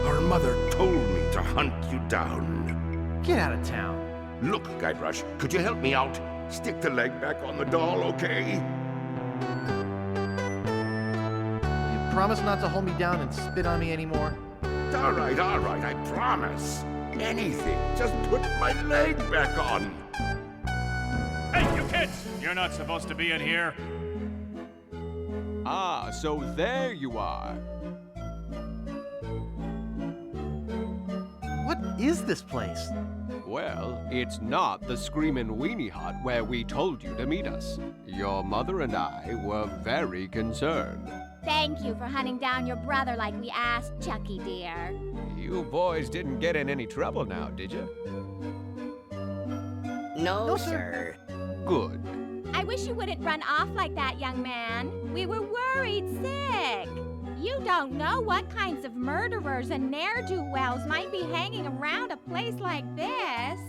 Our mother told me to hunt you down. Get out of town. Look, Guybrush, could you help me out? Stick the leg back on the doll, okay? You promise not to hold me down and spit on me anymore? All right, I promise. Anything, just put my leg back on. Hey, you kids! You're not supposed to be in here. Ah, so there you are. What is this place? Well, it's not the Screamin' Weenie Hut where we told you to meet us. Your mother and I were very concerned. Thank you for hunting down your brother like we asked, Chucky dear. You boys didn't get in any trouble now, did you? No, sir. Good. I wish you wouldn't run off like that, young man. We were worried sick. You don't know what kinds of murderers and ne'er-do-wells might be hanging around a place like this.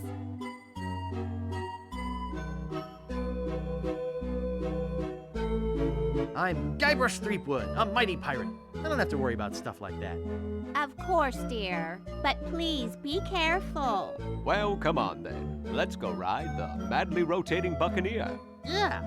I'm Guybrush Threepwood, a mighty pirate. I don't have to worry about stuff like that. Of course, dear. But please be careful. Well, come on then. Let's go ride the madly rotating Buccaneer. Yeah,